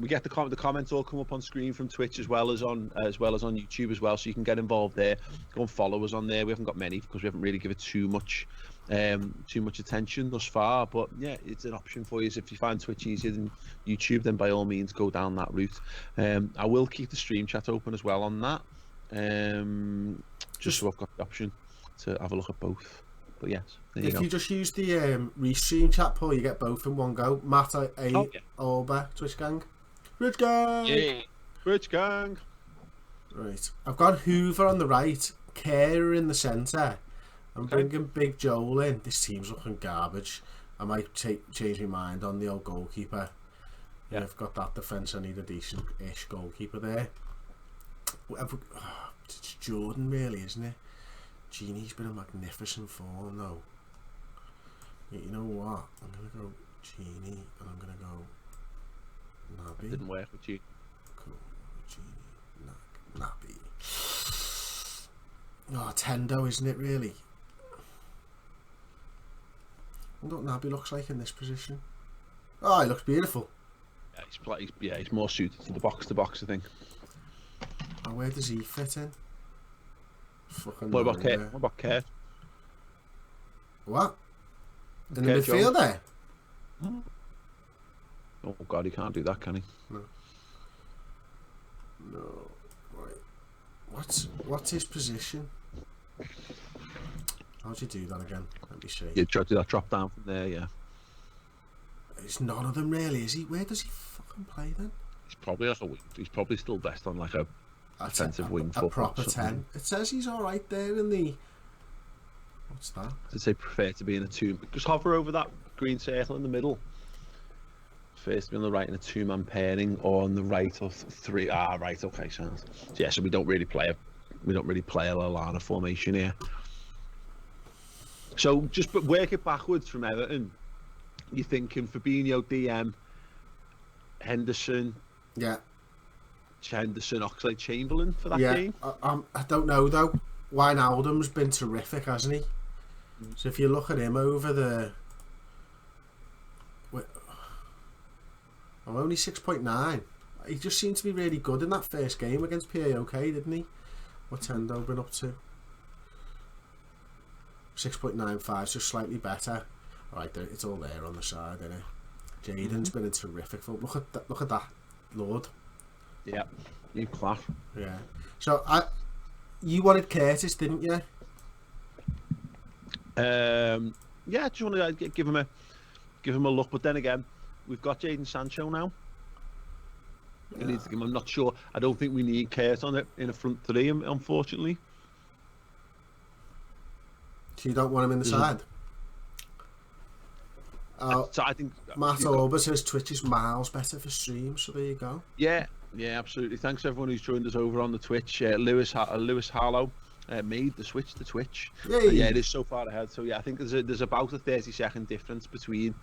We get the comments all come up on screen from Twitch as well as on YouTube as well, so you can get involved there. Go and follow us on there. We haven't got many because we haven't really given it too much attention thus far, but yeah, it's an option for you. So if you find Twitch easier than YouTube, then by all means go down that route. I will keep the stream chat open as well on that, just so I've got the option to have a look at both. But yes, if you just use the restream chat, Paul, you get both in one go. Matt Orba, Twitch Gang. Rich Gang! Yeah, Rich Gang! Right, I've got Hoover on the right, Kerr in the centre. I'm bringing Big Joel in. This team's looking garbage. I might change my mind on the old goalkeeper. Yeah, I've got that defence. I need a decent-ish goalkeeper there. It's Jordan, really, isn't it? Genie's been a magnificent form, though. Yeah, you know what? I'm going to go Genie, and I'm going to go Naby. Didn't work with you. Cool. Genie, Naby. Oh, Tendo, isn't it, really? I wonder what Naby looks like in this position. Oh, he looks beautiful. Yeah, he's more suited to the box-to-box, I think. Oh, where does he fit in? What about Kurt? What? In the midfield there? Oh God, he can't do that, can he? No. Right. What's his position? How'd you do that again? Let me see. You try to do that drop down from there, yeah. It's none of them really, is he? Where does he fucking play then? He's probably like a wing. He's probably still best on like a defensive wing foot. A proper 10. It says he's alright there in the... What's that? I'd say prefer to be in a 2. Just hover over that green circle in the middle. First to be on the right in a 2-man pairing, or on the right of 3. Ah, right. Okay, so yeah. So we don't really play a Lallana formation here. So just work it backwards from Everton. You're thinking Fabinho, DM, Henderson. Yeah. Henderson, Oxlade-Chamberlain for that game. I don't know though. Wijnaldum's been terrific, hasn't he? So if you look at him over the... I'm only 6.9. He just seemed to be really good in that first game against PAOK, didn't he? What's Hendo been up to? 6.95, so slightly better. Alright, it's all there on the side, isn't it? Jaden's been in terrific form. Look at that, Lord. Yeah, you class. Yeah. So you wanted Curtis, didn't you? Yeah, I just want to give him a look, but then again, we've got Jadon Sancho now. Yeah. Needs to give him, I'm not sure. I don't think we need Kurt on it in a front 3, unfortunately. So you don't want him in the side? So I think Matt Orba says Twitch is miles better for streams, so there you go. Yeah, absolutely. Thanks to everyone who's joined us over on the Twitch. Lewis Harlow made the switch to Twitch. Yeah, it is so far ahead. So yeah, I think there's about a 30-second difference between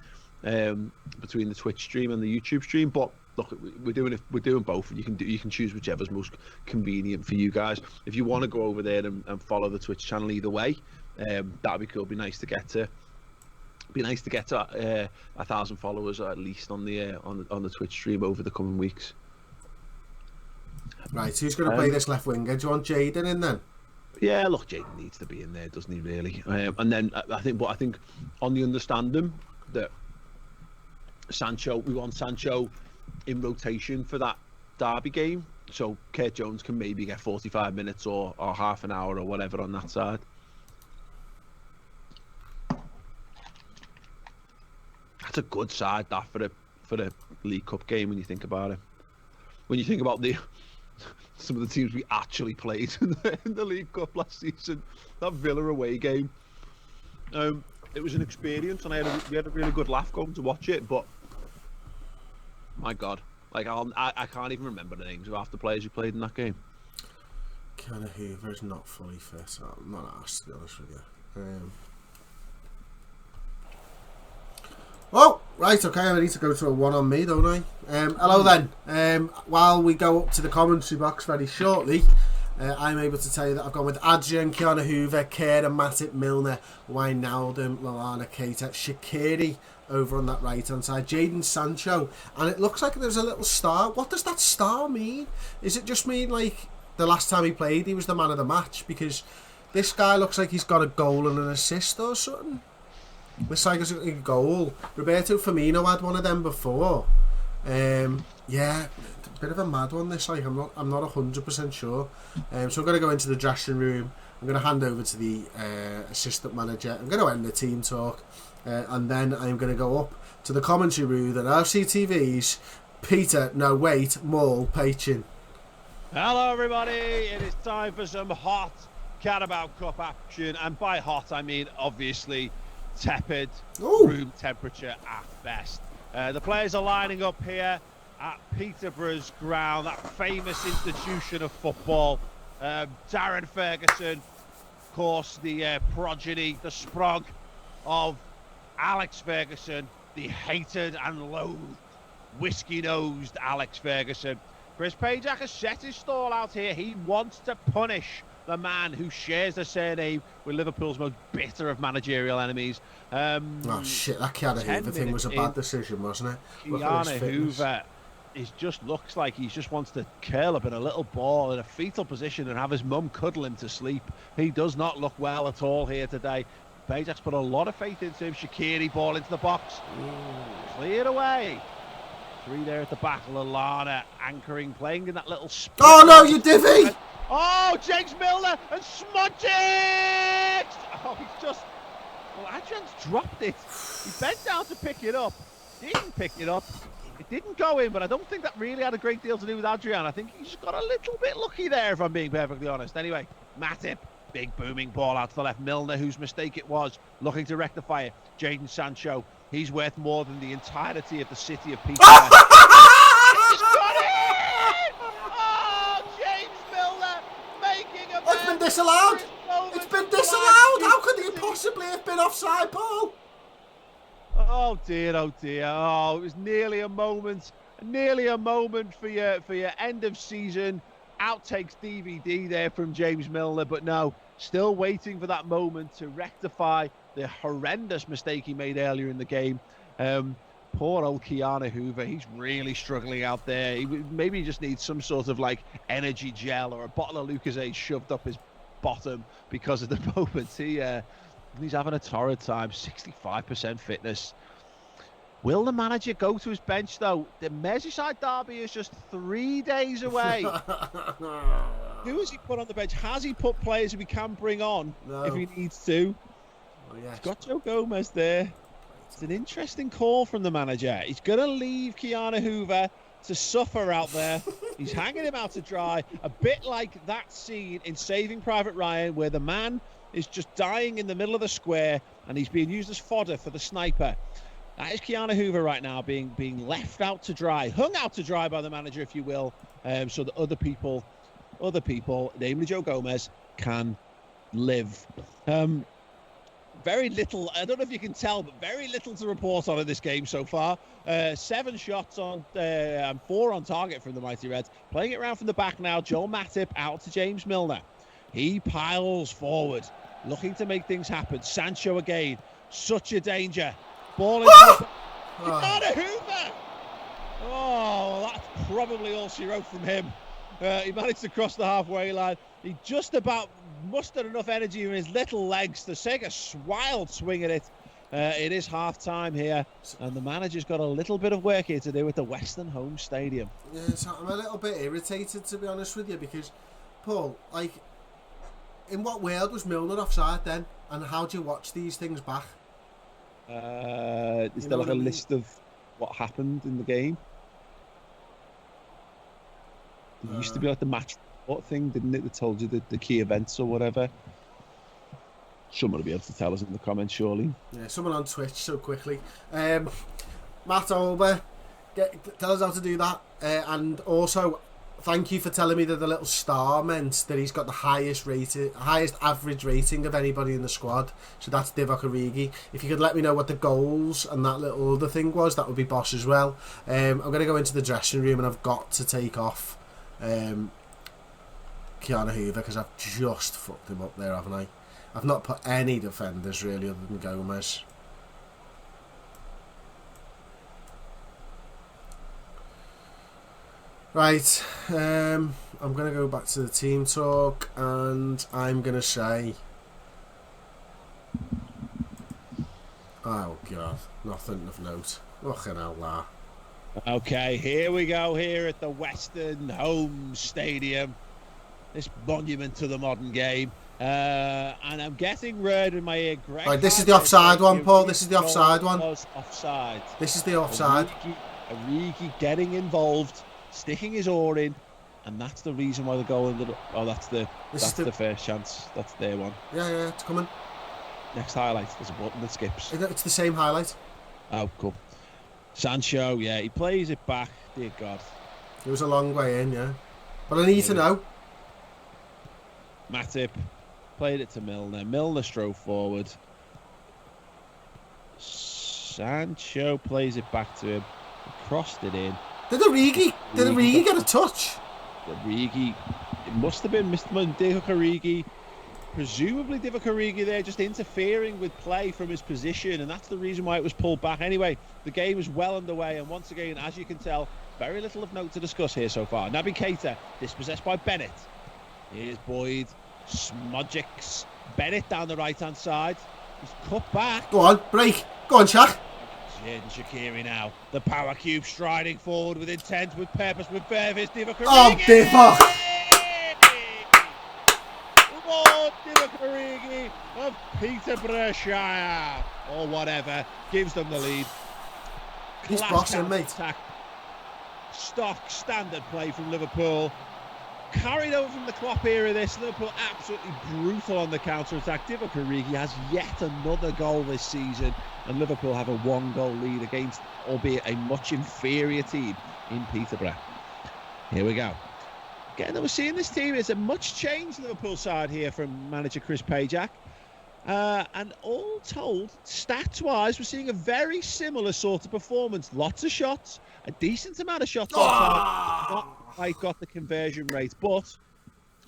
the Twitch stream and the YouTube stream. But look, we're doing both. You can choose whichever's most convenient for you guys. If you want to go over there and follow the Twitch channel either way, that'd be cool. Be nice to get to 1,000 followers at least on the Twitch stream over the coming weeks. Right, who's going to play this left winger? Do you want Jaden in then? Yeah, look, Jaden needs to be in there, doesn't he? Really? And then I think on the understanding that we want Sancho in rotation for that derby game, so Kurt Jones can maybe get 45 minutes or half an hour or whatever on that side. That's a good side that for the League Cup game when you think about it. When you think about some of the teams we actually played in the League Cup last season, that Villa away game, it was an experience, and we had a really good laugh going to watch it. But my God, like I can't even remember the names of half the players who played in that game. Kiana Hoover is not fully fit. I'm not asked, to be honest with you. Oh, right, okay, I need to go to a one on me, don't I? Hello then. While we go up to the commentary box very shortly, I'm able to tell you that I've gone with Adrian, Kiana Hoover, Kieran, Matip, Milner, Wijnaldum, Lallana, Keita, Shaqiri over on that right-hand side, Jadon Sancho, and it looks like there's a little star. What does that star mean? Is it just mean like the last time he played he was the man of the match? Because this guy looks like he's got a goal and an assist or something. Looks like it's a goal. Roberto Firmino had one of them before. Yeah, a bit of a mad one this. Like I'm not 100% sure. So I'm going to go into the dressing room. I'm going to hand over to the assistant manager. I'm going to end the team talk, and then I'm going to go up to the commentary room at LFC TV's Maul Pachin. Hello everybody, it is time for some hot Carabao Cup action, and by hot I mean obviously tepid room temperature at best. The players are lining up here at Peterborough's ground, that famous institution of football. Darren Ferguson, of course, the progeny, the sprog of Alex Ferguson, the hated and loathed, whiskey-nosed Alex Ferguson. Chris Pajak has set his stall out here. He wants to punish the man who shares the surname with Liverpool's most bitter of managerial enemies. Oh shit, that Kiana Hoover thing was a bad decision, wasn't it? Kiana Hoover just looks like he just wants to curl up in a little ball in a fetal position and have his mum cuddle him to sleep. He does not look well at all here today. Pajak's put a lot of faith into him. Shaqiri, ball into the box. Cleared away. Three there at the back. Lallana anchoring, playing in that little split. Oh no, you divvy! Oh, James Milner and smudge it! Oh, he's just... Well, Adrian's dropped it. He bent down to pick it up. Didn't pick it up. It didn't go in, but I don't think that really had a great deal to do with Adrian. I think he just got a little bit lucky there, if I'm being perfectly honest. Anyway, Matip, big booming ball out to the left. Milner, whose mistake it was, looking to rectify it. Jadon Sancho, he's worth more than the entirety of the city of Peterborough. He's got it! Oh, James Milner making a... It's been disallowed! It's been disallowed! How could he possibly have been offside, Paul? Oh dear, oh dear. Oh, it was nearly a moment for your end of season outtakes DVD there from James Milner, but no, still waiting for that moment to rectify the horrendous mistake he made earlier in the game. Poor old Kiana Hoover, he's really struggling out there. Maybe he just needs some sort of like energy gel or a bottle of Lucozade shoved up his bottom because of the moment. He's having a torrid time. 65% fitness. Will the manager go to his bench though? The Merseyside derby is just 3 days away. Who has he put on the bench? Has he put players who he can bring on if he needs to? Oh, yes. He's got Joe Gomez there. It's an interesting call from the manager. He's going to leave Kiana Hoover to suffer out there. He's hanging him out to dry. A bit like that scene in Saving Private Ryan where the man is just dying in the middle of the square and he's being used as fodder for the sniper. That is Kiana Hoover right now being left out to dry, hung out to dry by the manager, if you will, so that other people, namely Joe Gomez, can live. Very little, I don't know if you can tell, but very little to report on in this game so far. 7 shots on, and 4 on target from the Mighty Reds. Playing it around from the back now, Joel Matip out to James Milner. He piles forward, looking to make things happen. Sancho again, such a danger. Ball into Kiana Hoover! Oh, that's probably all she wrote from him. He managed to cross the halfway line. He just about mustered enough energy in his little legs to take a wild swing at it. It is half-time here, and the manager's got a little bit of work here to do with the Western home stadium. Yeah, so I'm a little bit irritated, to be honest with you, because, Paul, like, in what world was Milner offside then? And how do you watch these things back? Is there like a list of what happened in the game? There used to be like the match report thing, didn't it? That told you the key events or whatever. Someone will be able to tell us in the comments, surely. Yeah, someone on Twitch so quickly. Matt Olber, tell us how to do that. And also, thank you for telling me that the little star meant that he's got the highest average rating of anybody in the squad. So that's Divock Origi. If you could let me know what the goals and that little other thing was, that would be boss as well. I'm going to go into the dressing room and I've got to take off Keanu Hoover because I've just fucked him up there, haven't I? I've not put any defenders really other than Gomez. Right, I'm going to go back to the team talk and I'm going to say... Oh God, nothing of note. Fucking hell, that. Okay, here we go here at the Western home stadium. This monument to the modern game. And I'm getting word in my ear. Greg, right, this is the offside one, Paul. This is the offside one. Offside. This is the offside. Origi getting involved, sticking his oar in, and that's the reason why the goal ended up. Oh, that's the first chance. That's their one. Yeah, it's coming. Next highlight. There's a button that skips. It's the same highlight. Oh, cool. Sancho, yeah, he plays it back. Dear God. It was a long way in, yeah. But I need to know. Matip played it to Milner. Milner strode forward. Sancho plays it back to him. He crossed it in. Did Origi get a touch? Origi, it must have been Mr. Divock Origi. Presumably Divock Origi there just interfering with play from his position, and that's the reason why it was pulled back. Anyway, the game is well underway, and once again, as you can tell, very little of note to discuss here so far. Naby Keita, dispossessed by Bennett. Here's Boyd. Smodjiks. Bennett down the right-hand side. He's cut back. Go on, break. Go on, Shaq. Shaqiri now. The power cube striding forward with intent, with purpose, with Bervis. Divock Origi. Oh, Divock. Lord Divock Origi of Peterborough or whatever gives them the lead. He's bossing, mate. Attack. Stock standard play from Liverpool. Carried over from the Klopp era, this Liverpool absolutely brutal on the counter-attack. Divock Origi has yet another goal this season, and Liverpool have a one-goal lead against, albeit a much inferior team in Peterborough. Here we go. Again, we're seeing this team is a much changed Liverpool side here from manager Chris Pajak. And all told, stats-wise, we're seeing a very similar sort of performance. Lots of shots, a decent amount of shots on target. Not quite got the conversion rate, but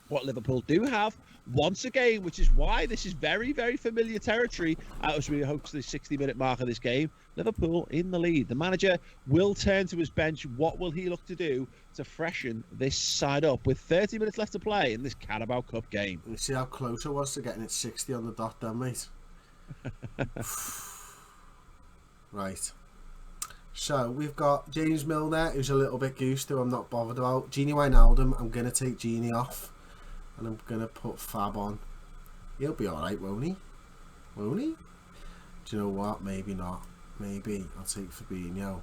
what Liverpool do have, once again, which is why this is very, very familiar territory as we hope to the 60-minute mark of this game, Liverpool in the lead. The manager will turn to his bench. What will he look to do to freshen this side up with 30 minutes left to play in this Carabao Cup game? You see how close I was to getting it 60 on the dot then, mate? Right. So, we've got James Milner, who's a little bit goosed, who I'm not bothered about. Gini Wijnaldum, I'm going to take Gini off. And I'm going to put Fab on. He'll be alright, won't he? Won't he? Do you know what? Maybe not. Maybe I'll take Fabinho.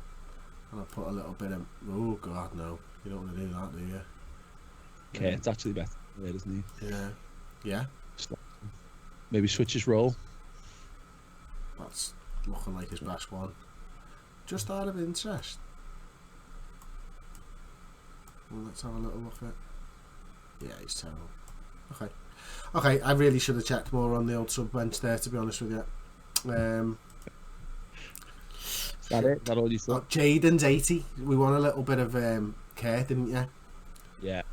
And I'll put a little bit of... Oh, God, no. You don't want to do that, do you? Okay, it's actually better, isn't he? Yeah. Yeah? Maybe switch his role. That's looking like his best one. Just out of interest. Well, let's have a little look at it. Yeah, he's terrible. Okay, I really should have checked more on the old sub bench there, to be honest with you. Is that it? That all you thought? Jaden's 80. We won a little bit of Kurt, didn't you? Yeah.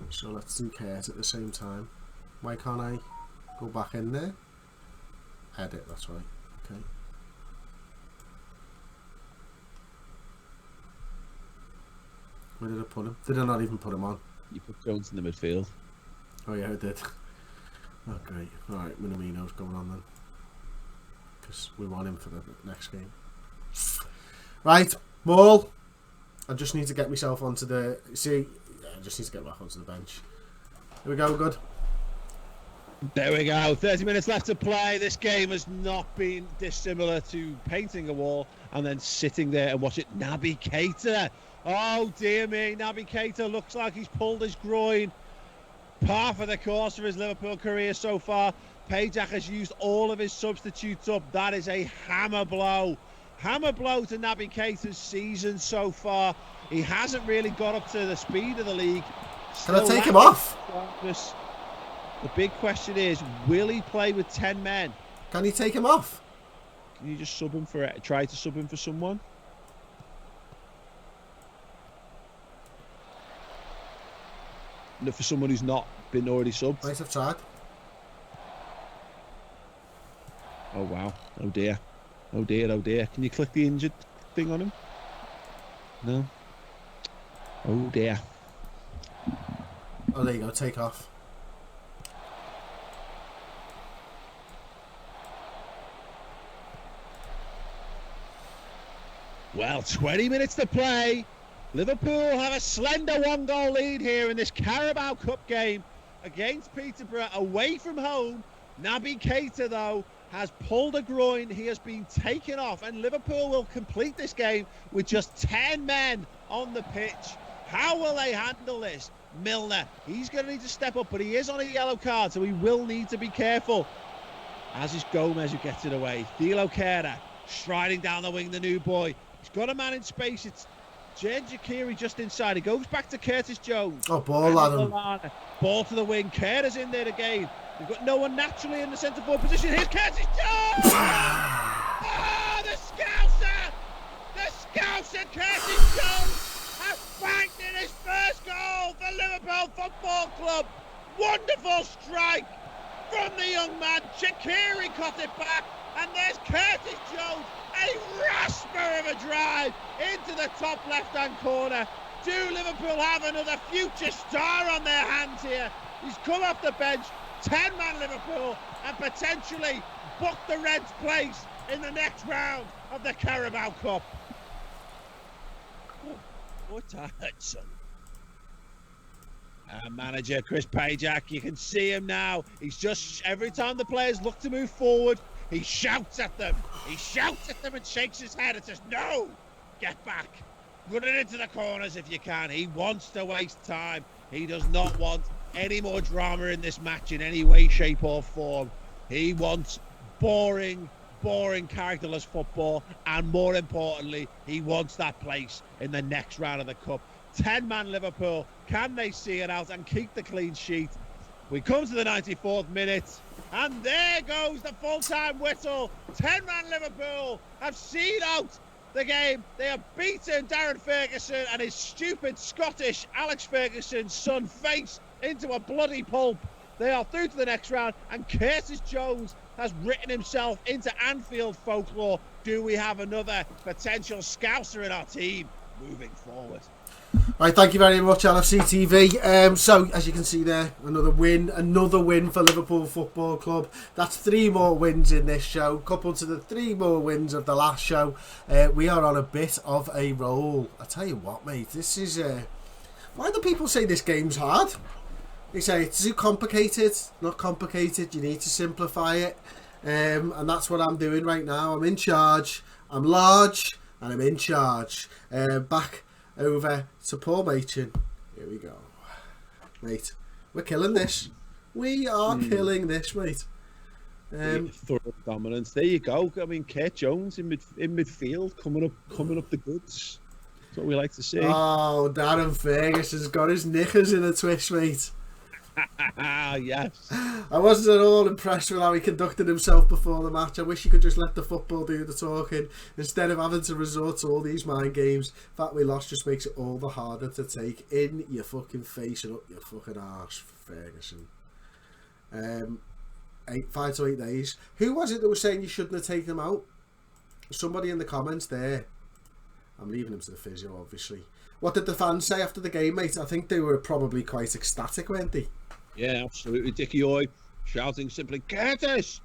So let's do Kurt at the same time. Why can't I go back in there? Edit, that's right. Okay. Where did I put him? Did I not even put him on? You put Jones in the midfield. Oh yeah, I did. Oh great. Alright, Minamino's going on then. Because we want him for the next game. Right, Maul. I just need to get myself onto the... See, I just need to get back onto the bench. Here we go, good. There we go. 30 minutes left to play. This game has not been dissimilar to painting a wall and then sitting there and watch it. Naby Keita. Oh, dear me. Naby Keita looks like he's pulled his groin. Par for the course of his Liverpool career so far. Pajak has used all of his substitutes up. That is a hammer blow. Hammer blow to Naby Keita's season so far. He hasn't really got up to the speed of the league. Can I take him off? The big question is, will he play with 10 men? Can you take him off? Can you just sub him for it? Try to sub him for someone? No, for someone who's not been already subbed. Might have tried. Oh wow. Oh dear. Oh dear, oh dear. Can you click the injured thing on him? No. Oh dear. Oh, there you go. Take off. Well, 20 minutes to play. Liverpool have a slender 1-goal lead here in this Carabao Cup game against Peterborough away from home. Naby Keita, though, has pulled a groin. He has been taken off, and Liverpool will complete this game with just 10 men on the pitch. How will they handle this? Milner, he's going to need to step up, but he is on a yellow card, so he will need to be careful. As is Gomez, who gets it away. Thilo Kehrer striding down the wing, the new boy. He's got a man in space. It's Jed Jakiri just inside. He goes back to Curtis Jones. Oh, ball, Adam. Ball to the wing. Kehler's in there again. We've got no one naturally in the centre forward position. Here's Curtis Jones! Oh, the Scouser! The Scouser, Curtis Jones, has banked in his first goal for Liverpool Football Club. Wonderful strike from the young man. Shaqiri caught it back, and there's Curtis Jones. A rasper of a drive into the top left-hand corner. Do Liverpool have another future star on their hands here? He's come off the bench, 10-man Liverpool, and potentially book the Reds' place in the next round of the Carabao Cup. Oh, what a Hudson. Manager Chris Pajak, you can see him now. He's just, every time the players look to move forward, he shouts at them. He shouts at them and shakes his head and says, no, get back. Run it into the corners if you can. He wants to waste time. He does not want any more drama in this match in any way, shape or form. He wants boring, characterless football. And more importantly, he wants that place in the next round of the Cup. 10-man Liverpool. Can they see it out and keep the clean sheet? We come to the 94th minute. And there goes the full-time whistle. 10-man Liverpool have seen out the game. They have beaten Darren Ferguson and his stupid Scottish Alex Ferguson's son face into a bloody pulp. They are through to the next round, and Curtis Jones has written himself into Anfield folklore. Do we have another potential Scouser in our team moving forward? Right, thank you very much, LFC TV. So, as you can see there, another win for Liverpool Football Club. That's 3 more wins in this show, coupled to the 3 more wins of the last show. We are on a bit of a roll. I tell you what, mate, this is... why do people say this game's hard? They say it's too complicated. Not complicated, you need to simplify it. And that's what I'm doing right now. I'm in charge, I'm large, and I'm in charge. Back over to Paul Machin. Here we go. Mate, we're killing this. We are killing this, mate. Thorough dominance. There you go. I mean, Kurt Jones in midfield, coming up the goods. That's what we like to see. Oh, Darren Ferguson's got his knickers in a twist, mate. Yes. I wasn't at all impressed with how he conducted himself before the match. I wish he could just let the football do the talking instead of having to resort to all these mind games. The fact we lost just makes it all the harder to take. In your fucking face and up your fucking arse, Ferguson. 5 to 8 days. Who was it that was saying you shouldn't have taken him out? Somebody in the comments there. I'm leaving him to the physio, obviously. What did the fans say after the game, mate? I think they were probably quite ecstatic, weren't they? Yeah, absolutely. Dickie Oy shouting simply, Curtis!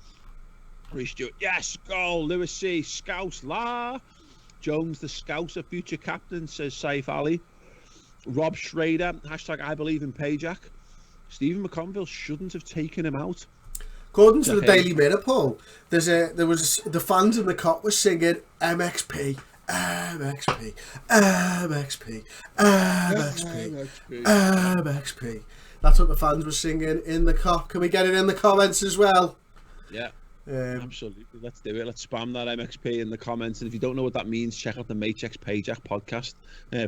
Reece Stewart, yes, goal. Lewis C, Scouse La. Jones, the Scouser, future captain, says Saif Ali. Rob Schrader, hashtag I believe in Pajak. Stephen McConville shouldn't have taken him out. According to the Daily Mirror, Paul, the fans in the cop were singing MXP, MXP, MXP, MXP, MXP. That's what the fans were singing in the cop. Can we get it in the comments as well? Yeah, absolutely. Let's do it. Let's spam that MXP in the comments. And if you don't know what that means, check out the Ep6 Pajak podcast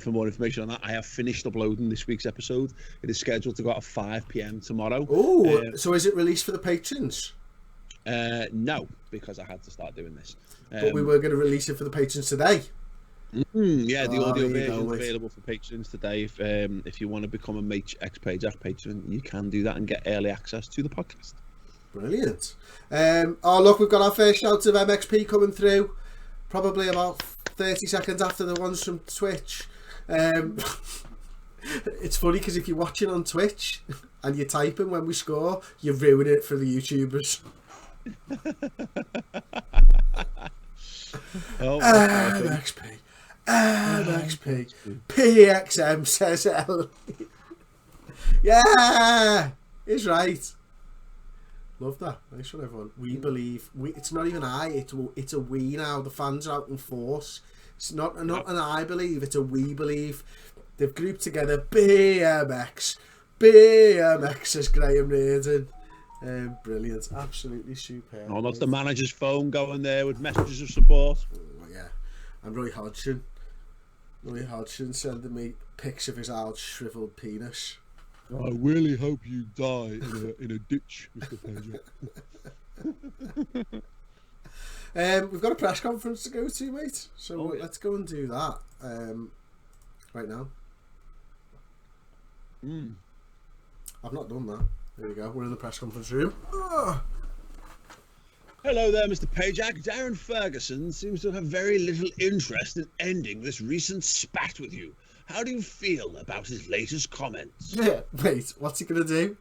for more information on that. I have finished uploading this week's episode. It is scheduled to go out at 5 p.m. tomorrow. Oh, so is it released for the patrons? No, because I had to start doing this. But we were going to release it for the patrons today. Yeah, the audio version is available for patrons today. If you want to become a Ep6 Pajak patron, you can do that and get early access to the podcast. Brilliant. Oh, look, we've got our first shouts of MXP coming through. Probably about 30 seconds after the ones from Twitch. It's funny because if you're watching on Twitch and you're typing when we score, you ruin it for the YouTubers. MXP. MXP. PXM says L. Yeah! He's right. Love that. Nice one, everyone. We believe. It's not even it's a we now. The fans are out in force. It's not an I believe, it's a we believe. They've grouped together BMX. BMX, says Graham Reardon. Brilliant. Absolutely superb. Oh, that's the manager's phone going there with messages of support. Oh, yeah. And Roy Hodgson. Roy Hodgson sending me pics of his old shriveled penis. I really hope you die in a ditch, Mr. Pajak. We've got a press conference to go to, mate. So let's go and do that right now. I've not done that. There we go. We're in the press conference room. Hello there, Mr. Pajak. Darren Ferguson seems to have very little interest in ending this recent spat with you. How do you feel about his latest comments? Yeah, mate, what's he going to do?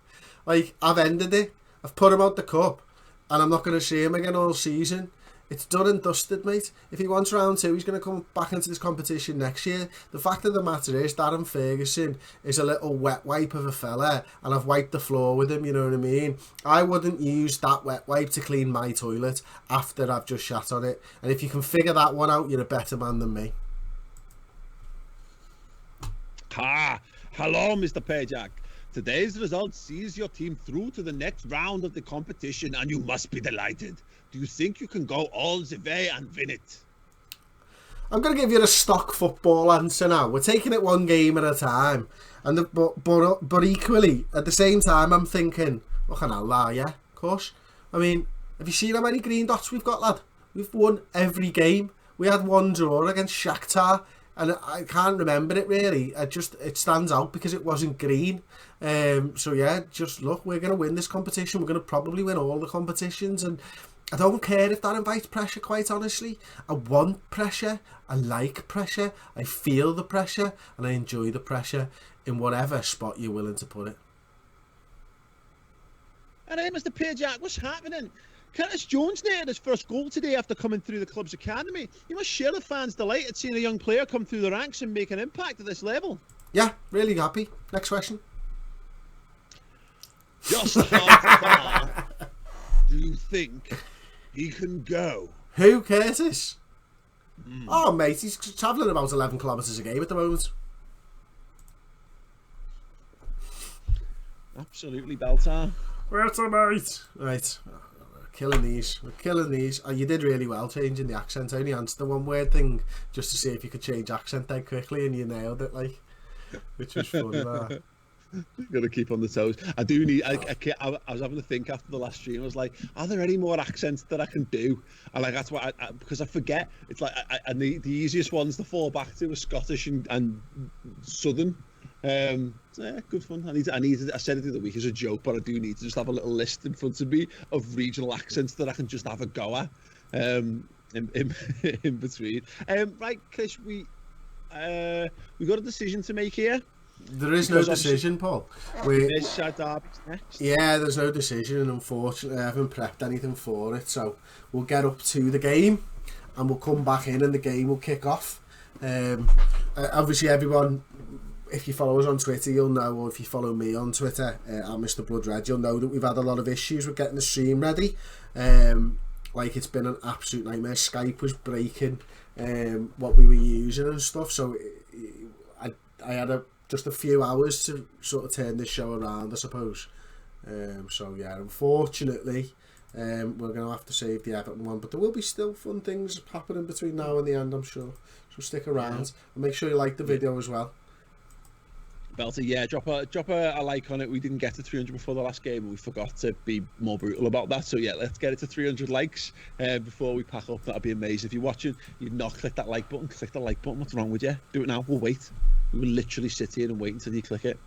Like, I've ended it. I've put him out the cup. And I'm not going to see him again all season. It's done and dusted, mate. If he wants round 2, he's going to come back into this competition next year. The fact of the matter is, Darren Ferguson is a little wet wipe of a fella. And I've wiped the floor with him, you know what I mean? I wouldn't use that wet wipe to clean my toilet after I've just shat on it. And if you can figure that one out, you're a better man than me. Hello, Mr. Pajak. Today's result sees your team through to the next round of the competition and you must be delighted. Do you think you can go all the way and win it? I'm going to give you a stock football answer now. We're taking it one game at a time. But equally, at the same time, I'm thinking, look at that, yeah, of course. I mean, have you seen how many green dots we've got, lad? We've won every game. We had one draw against Shakhtar. And I can't remember it really. It stands out because it wasn't green. So yeah, just look, we're going to win this competition. We're going to probably win all the competitions. And I don't care if that invites pressure, quite honestly. I want pressure. I like pressure. I feel the pressure. And I enjoy the pressure in whatever spot you're willing to put it. Hey, Mr. Pajak, what's happening? Curtis Jones there, his first goal today after coming through the club's academy. You must share the fans' delight at seeing a young player come through the ranks and make an impact at this level. Yeah, really happy. Next question. Just how far do you think he can go? Who, Curtis? Oh, mate, he's travelling about 11 kilometres a game at the moment. Absolutely, Beltar. Where's the mate? Right. We're killing these. Oh, you did really well changing the accent. I only answered the one word thing just to see if you could change accent dead quickly, and you nailed it, like, which was fun. Got to keep on the toes. I do need. I was having to think after the last stream. I was like, are there any more accents that I can do? And like that's what because I forget. It's like and the easiest ones to fall back to are Scottish and Southern. So yeah, good fun. I said it the other week as a joke, but I do need to just have a little list in front of me of regional accents that I can just have a go at in between. Right, Chris, we got a decision to make here. There is no decision, Paul. Merseyside derby's next. Yeah, there's no decision, and unfortunately I haven't prepped anything for it, so we'll get up to the game and we'll come back in and the game will kick off. Obviously everyone, if you follow us on Twitter, you'll know, or if you follow me on Twitter, at Mr. Blood Red, you'll know that we've had a lot of issues with getting the stream ready. Like, it's been an absolute nightmare. Skype was breaking what we were using and stuff, so I had just a few hours to sort of turn this show around, I suppose. So yeah, unfortunately, we're going to have to save the Everton one, but there will be still fun things happening between now and the end, I'm sure. So stick around and make sure you like the video as well. Belter, yeah, drop a like on it. We didn't get to 300 before the last game, and we forgot to be more brutal about that. So yeah, let's get it to 300 likes before we pack up. That'd be amazing. If you're watching, you've not clicked that like button, click the like button. What's wrong with you? Do it now. We'll wait. We will literally sit here and wait until you click it.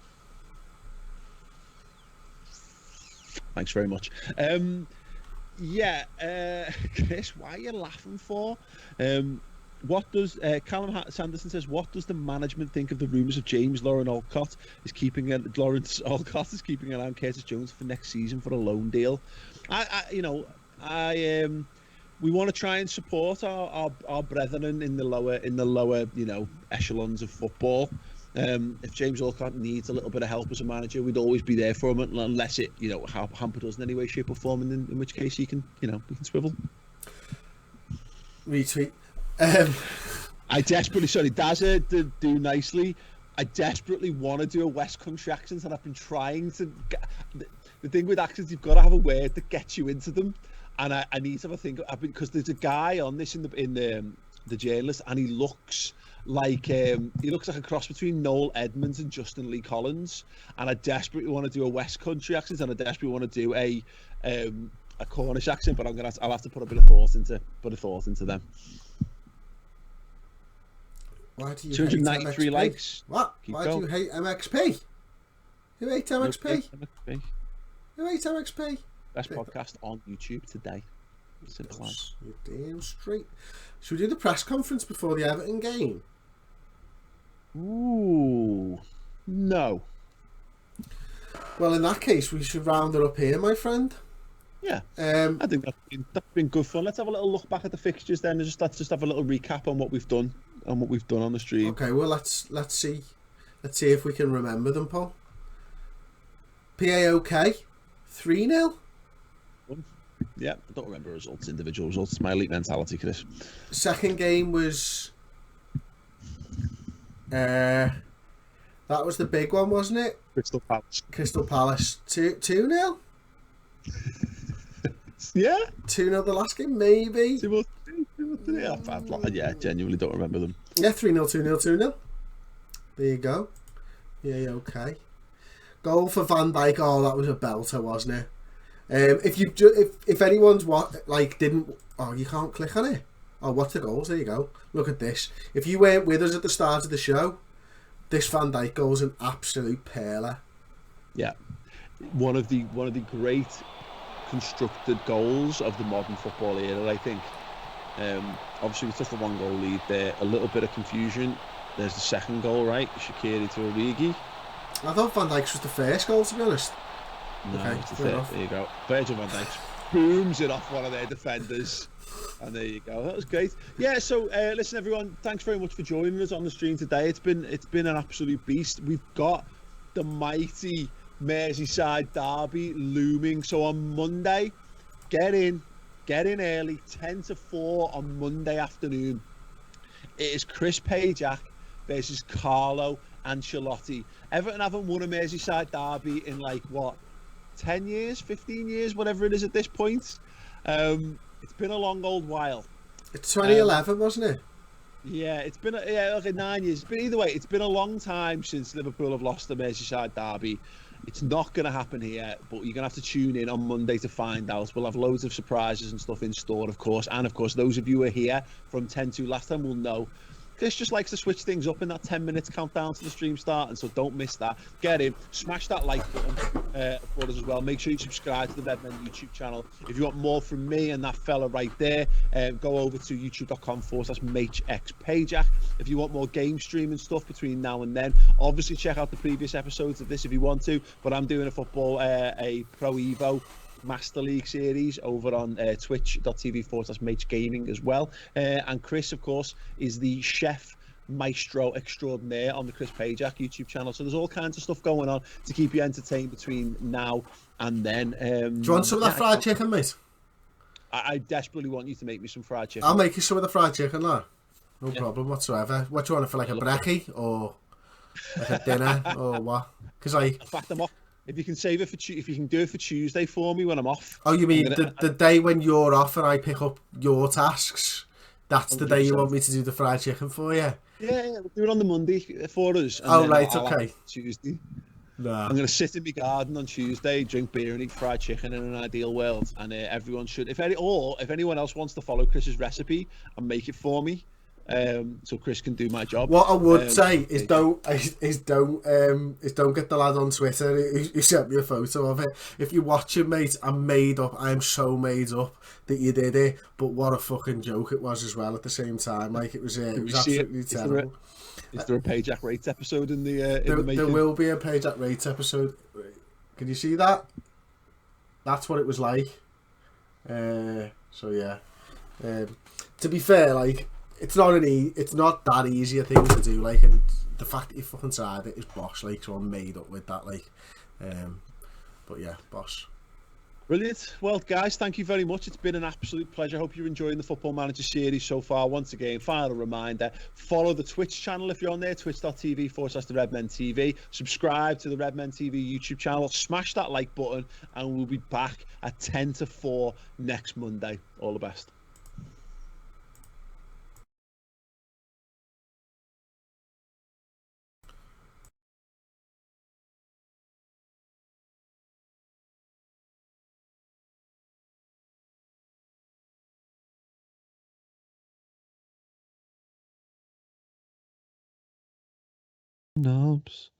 Thanks very much. Chris, why are you laughing for? What does Callum Sanderson says? What does the management think of the rumours of Lawrence Olcott is keeping an eye on Curtis Jones for next season for a loan deal? We want to try and support our brethren in the lower echelons of football. If James Olcott needs a little bit of help as a manager, we'd always be there for him, unless it hampered us in any way, shape, or form. And in which case, he can swivel. Retweet. I desperately, sorry, Dazza did do nicely. I desperately want to do a West Country accent, and I've been trying to. The thing with accents, you've got to have a word that gets you into them, and I need to have a think. Because there's a guy on this in the journalist, and he looks like a cross between Noel Edmonds and Justin Lee Collins, and I desperately want to do a West Country accent, and I desperately want to do a Cornish accent, but I'll have to put a bit of thought into them. Why do you 293 hate likes. What? Why do you hate MXP? Who hates MXP? Who hates MXP? Best podcast on YouTube today. Simple as. You're damn straight. Should we do the press conference before the Everton game? Ooh, no. Well, in that case, we should round it up here, my friend. Yeah, I think that's been good fun. Let's have a little look back at the fixtures then, and let's just have a little recap on what we've done on the stream. Okay, well let's see if we can remember them, Paul. PAOK 3-0. Yeah, I don't remember results, individual results. It's my elite mentality, Chris. Second game was that was the big one, wasn't it? Crystal Palace 2-0. Yeah, 2-0 the last game, maybe. Yeah, genuinely don't remember them. Yeah, 3-0, 2-0, 2-0. There you go. Yeah, okay. Goal for Van Dijk. Oh, that was a belter, wasn't it? If anyone's you can't click on it. Oh, what's the goals? There you go. Look at this. If you weren't with us at the start of the show, this Van Dijk goal's an absolute perler. Yeah, one of the great constructed goals of the modern football era, I think. Obviously we took the 1-goal lead there, a little bit of confusion. There's the second goal, right? Shaqiri to Origi. I thought Van Dijk's was the first goal, to be honest. No, okay, it's the third. There you go. Virgil van Dijk booms it off one of their defenders, and there you go. That was great. Yeah, so listen everyone, thanks very much for joining us on the stream today. It's been an absolute beast. We've got the mighty Merseyside derby looming. So on Monday, get in early, 10 to 4 on Monday afternoon. It is Chris Pajak versus Carlo Ancelotti. Everton haven't won a Merseyside derby in 10 years, 15 years, whatever it is at this point. It's been a long old while. It's 2011, wasn't it? Yeah, it's been 9 years. But either way, it's been a long time since Liverpool have lost the Merseyside derby. It's not going to happen here, but you're going to have to tune in on Monday to find out. We'll have loads of surprises and stuff in store, of course. And, of course, those of you who are here from 10 to last time will know. Chris just likes to switch things up in that 10 minutes countdown to the stream start, and so don't miss that. Get in, smash that like button, for us as well. Make sure you subscribe to the Redmen YouTube channel. If you want more from me and that fella right there, go over to youtube.com/MHXPayjack. If you want more game streaming stuff between now and then, obviously check out the previous episodes of this if you want to. But I'm doing a Pro Evo Master League series over on twitch.tv/Mage Gaming as well. And Chris, of course, is the chef maestro extraordinaire on the Chris Pajak YouTube channel. So there's all kinds of stuff going on to keep you entertained between now and then. Do you want some of that fried chicken, mate? I desperately want you to make me some fried chicken. I'll make you some of the fried chicken, lad. No problem whatsoever. What do you want it for, like a brekkie or like a dinner or what? Because In fact, I'm off. If you can save it for if you can do it for Tuesday for me when I'm off. Oh, you mean the day when you're off and I pick up your tasks? That's the day you want me to do the fried chicken for you? Yeah, we'll do it on the Monday for us. Oh, right, okay. Tuesday. Nah. I'm going to sit in my garden on Tuesday, drink beer and eat fried chicken in an ideal world. And everyone should, if anyone else wants to follow Chris's recipe and make it for me, so Chris can do my job. What I would say is don't get the lad on Twitter who sent me a photo of it. If you watch it, mate, I'm so made up that you did it, but what a fucking joke it was as well at the same time. Like it was absolutely terrible. Is there a Pajak Rates episode in the making? There will be a Pajak Rates episode. Can you see that? That's what it was like. So yeah. To be fair, like it's not that easy a thing to do. Like, and the fact that you fucking tried it is boss. Like, so I'm made up with that. Like, but yeah, boss. Brilliant. Well, guys, thank you very much. It's been an absolute pleasure. I hope you're enjoying the Football Manager series so far. Once again, final reminder, follow the Twitch channel if you're on there, twitch.tv/the Redmen TV. Subscribe to the Redmen TV YouTube channel. Smash that like button, and we'll be back at 10 to 4 next Monday. All the best. Knobs.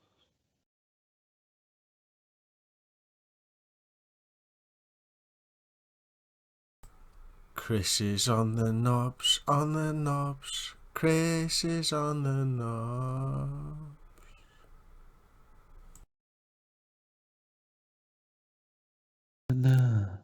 Chris is on the knobs, on the knobs. Chris is on the knobs. Nah.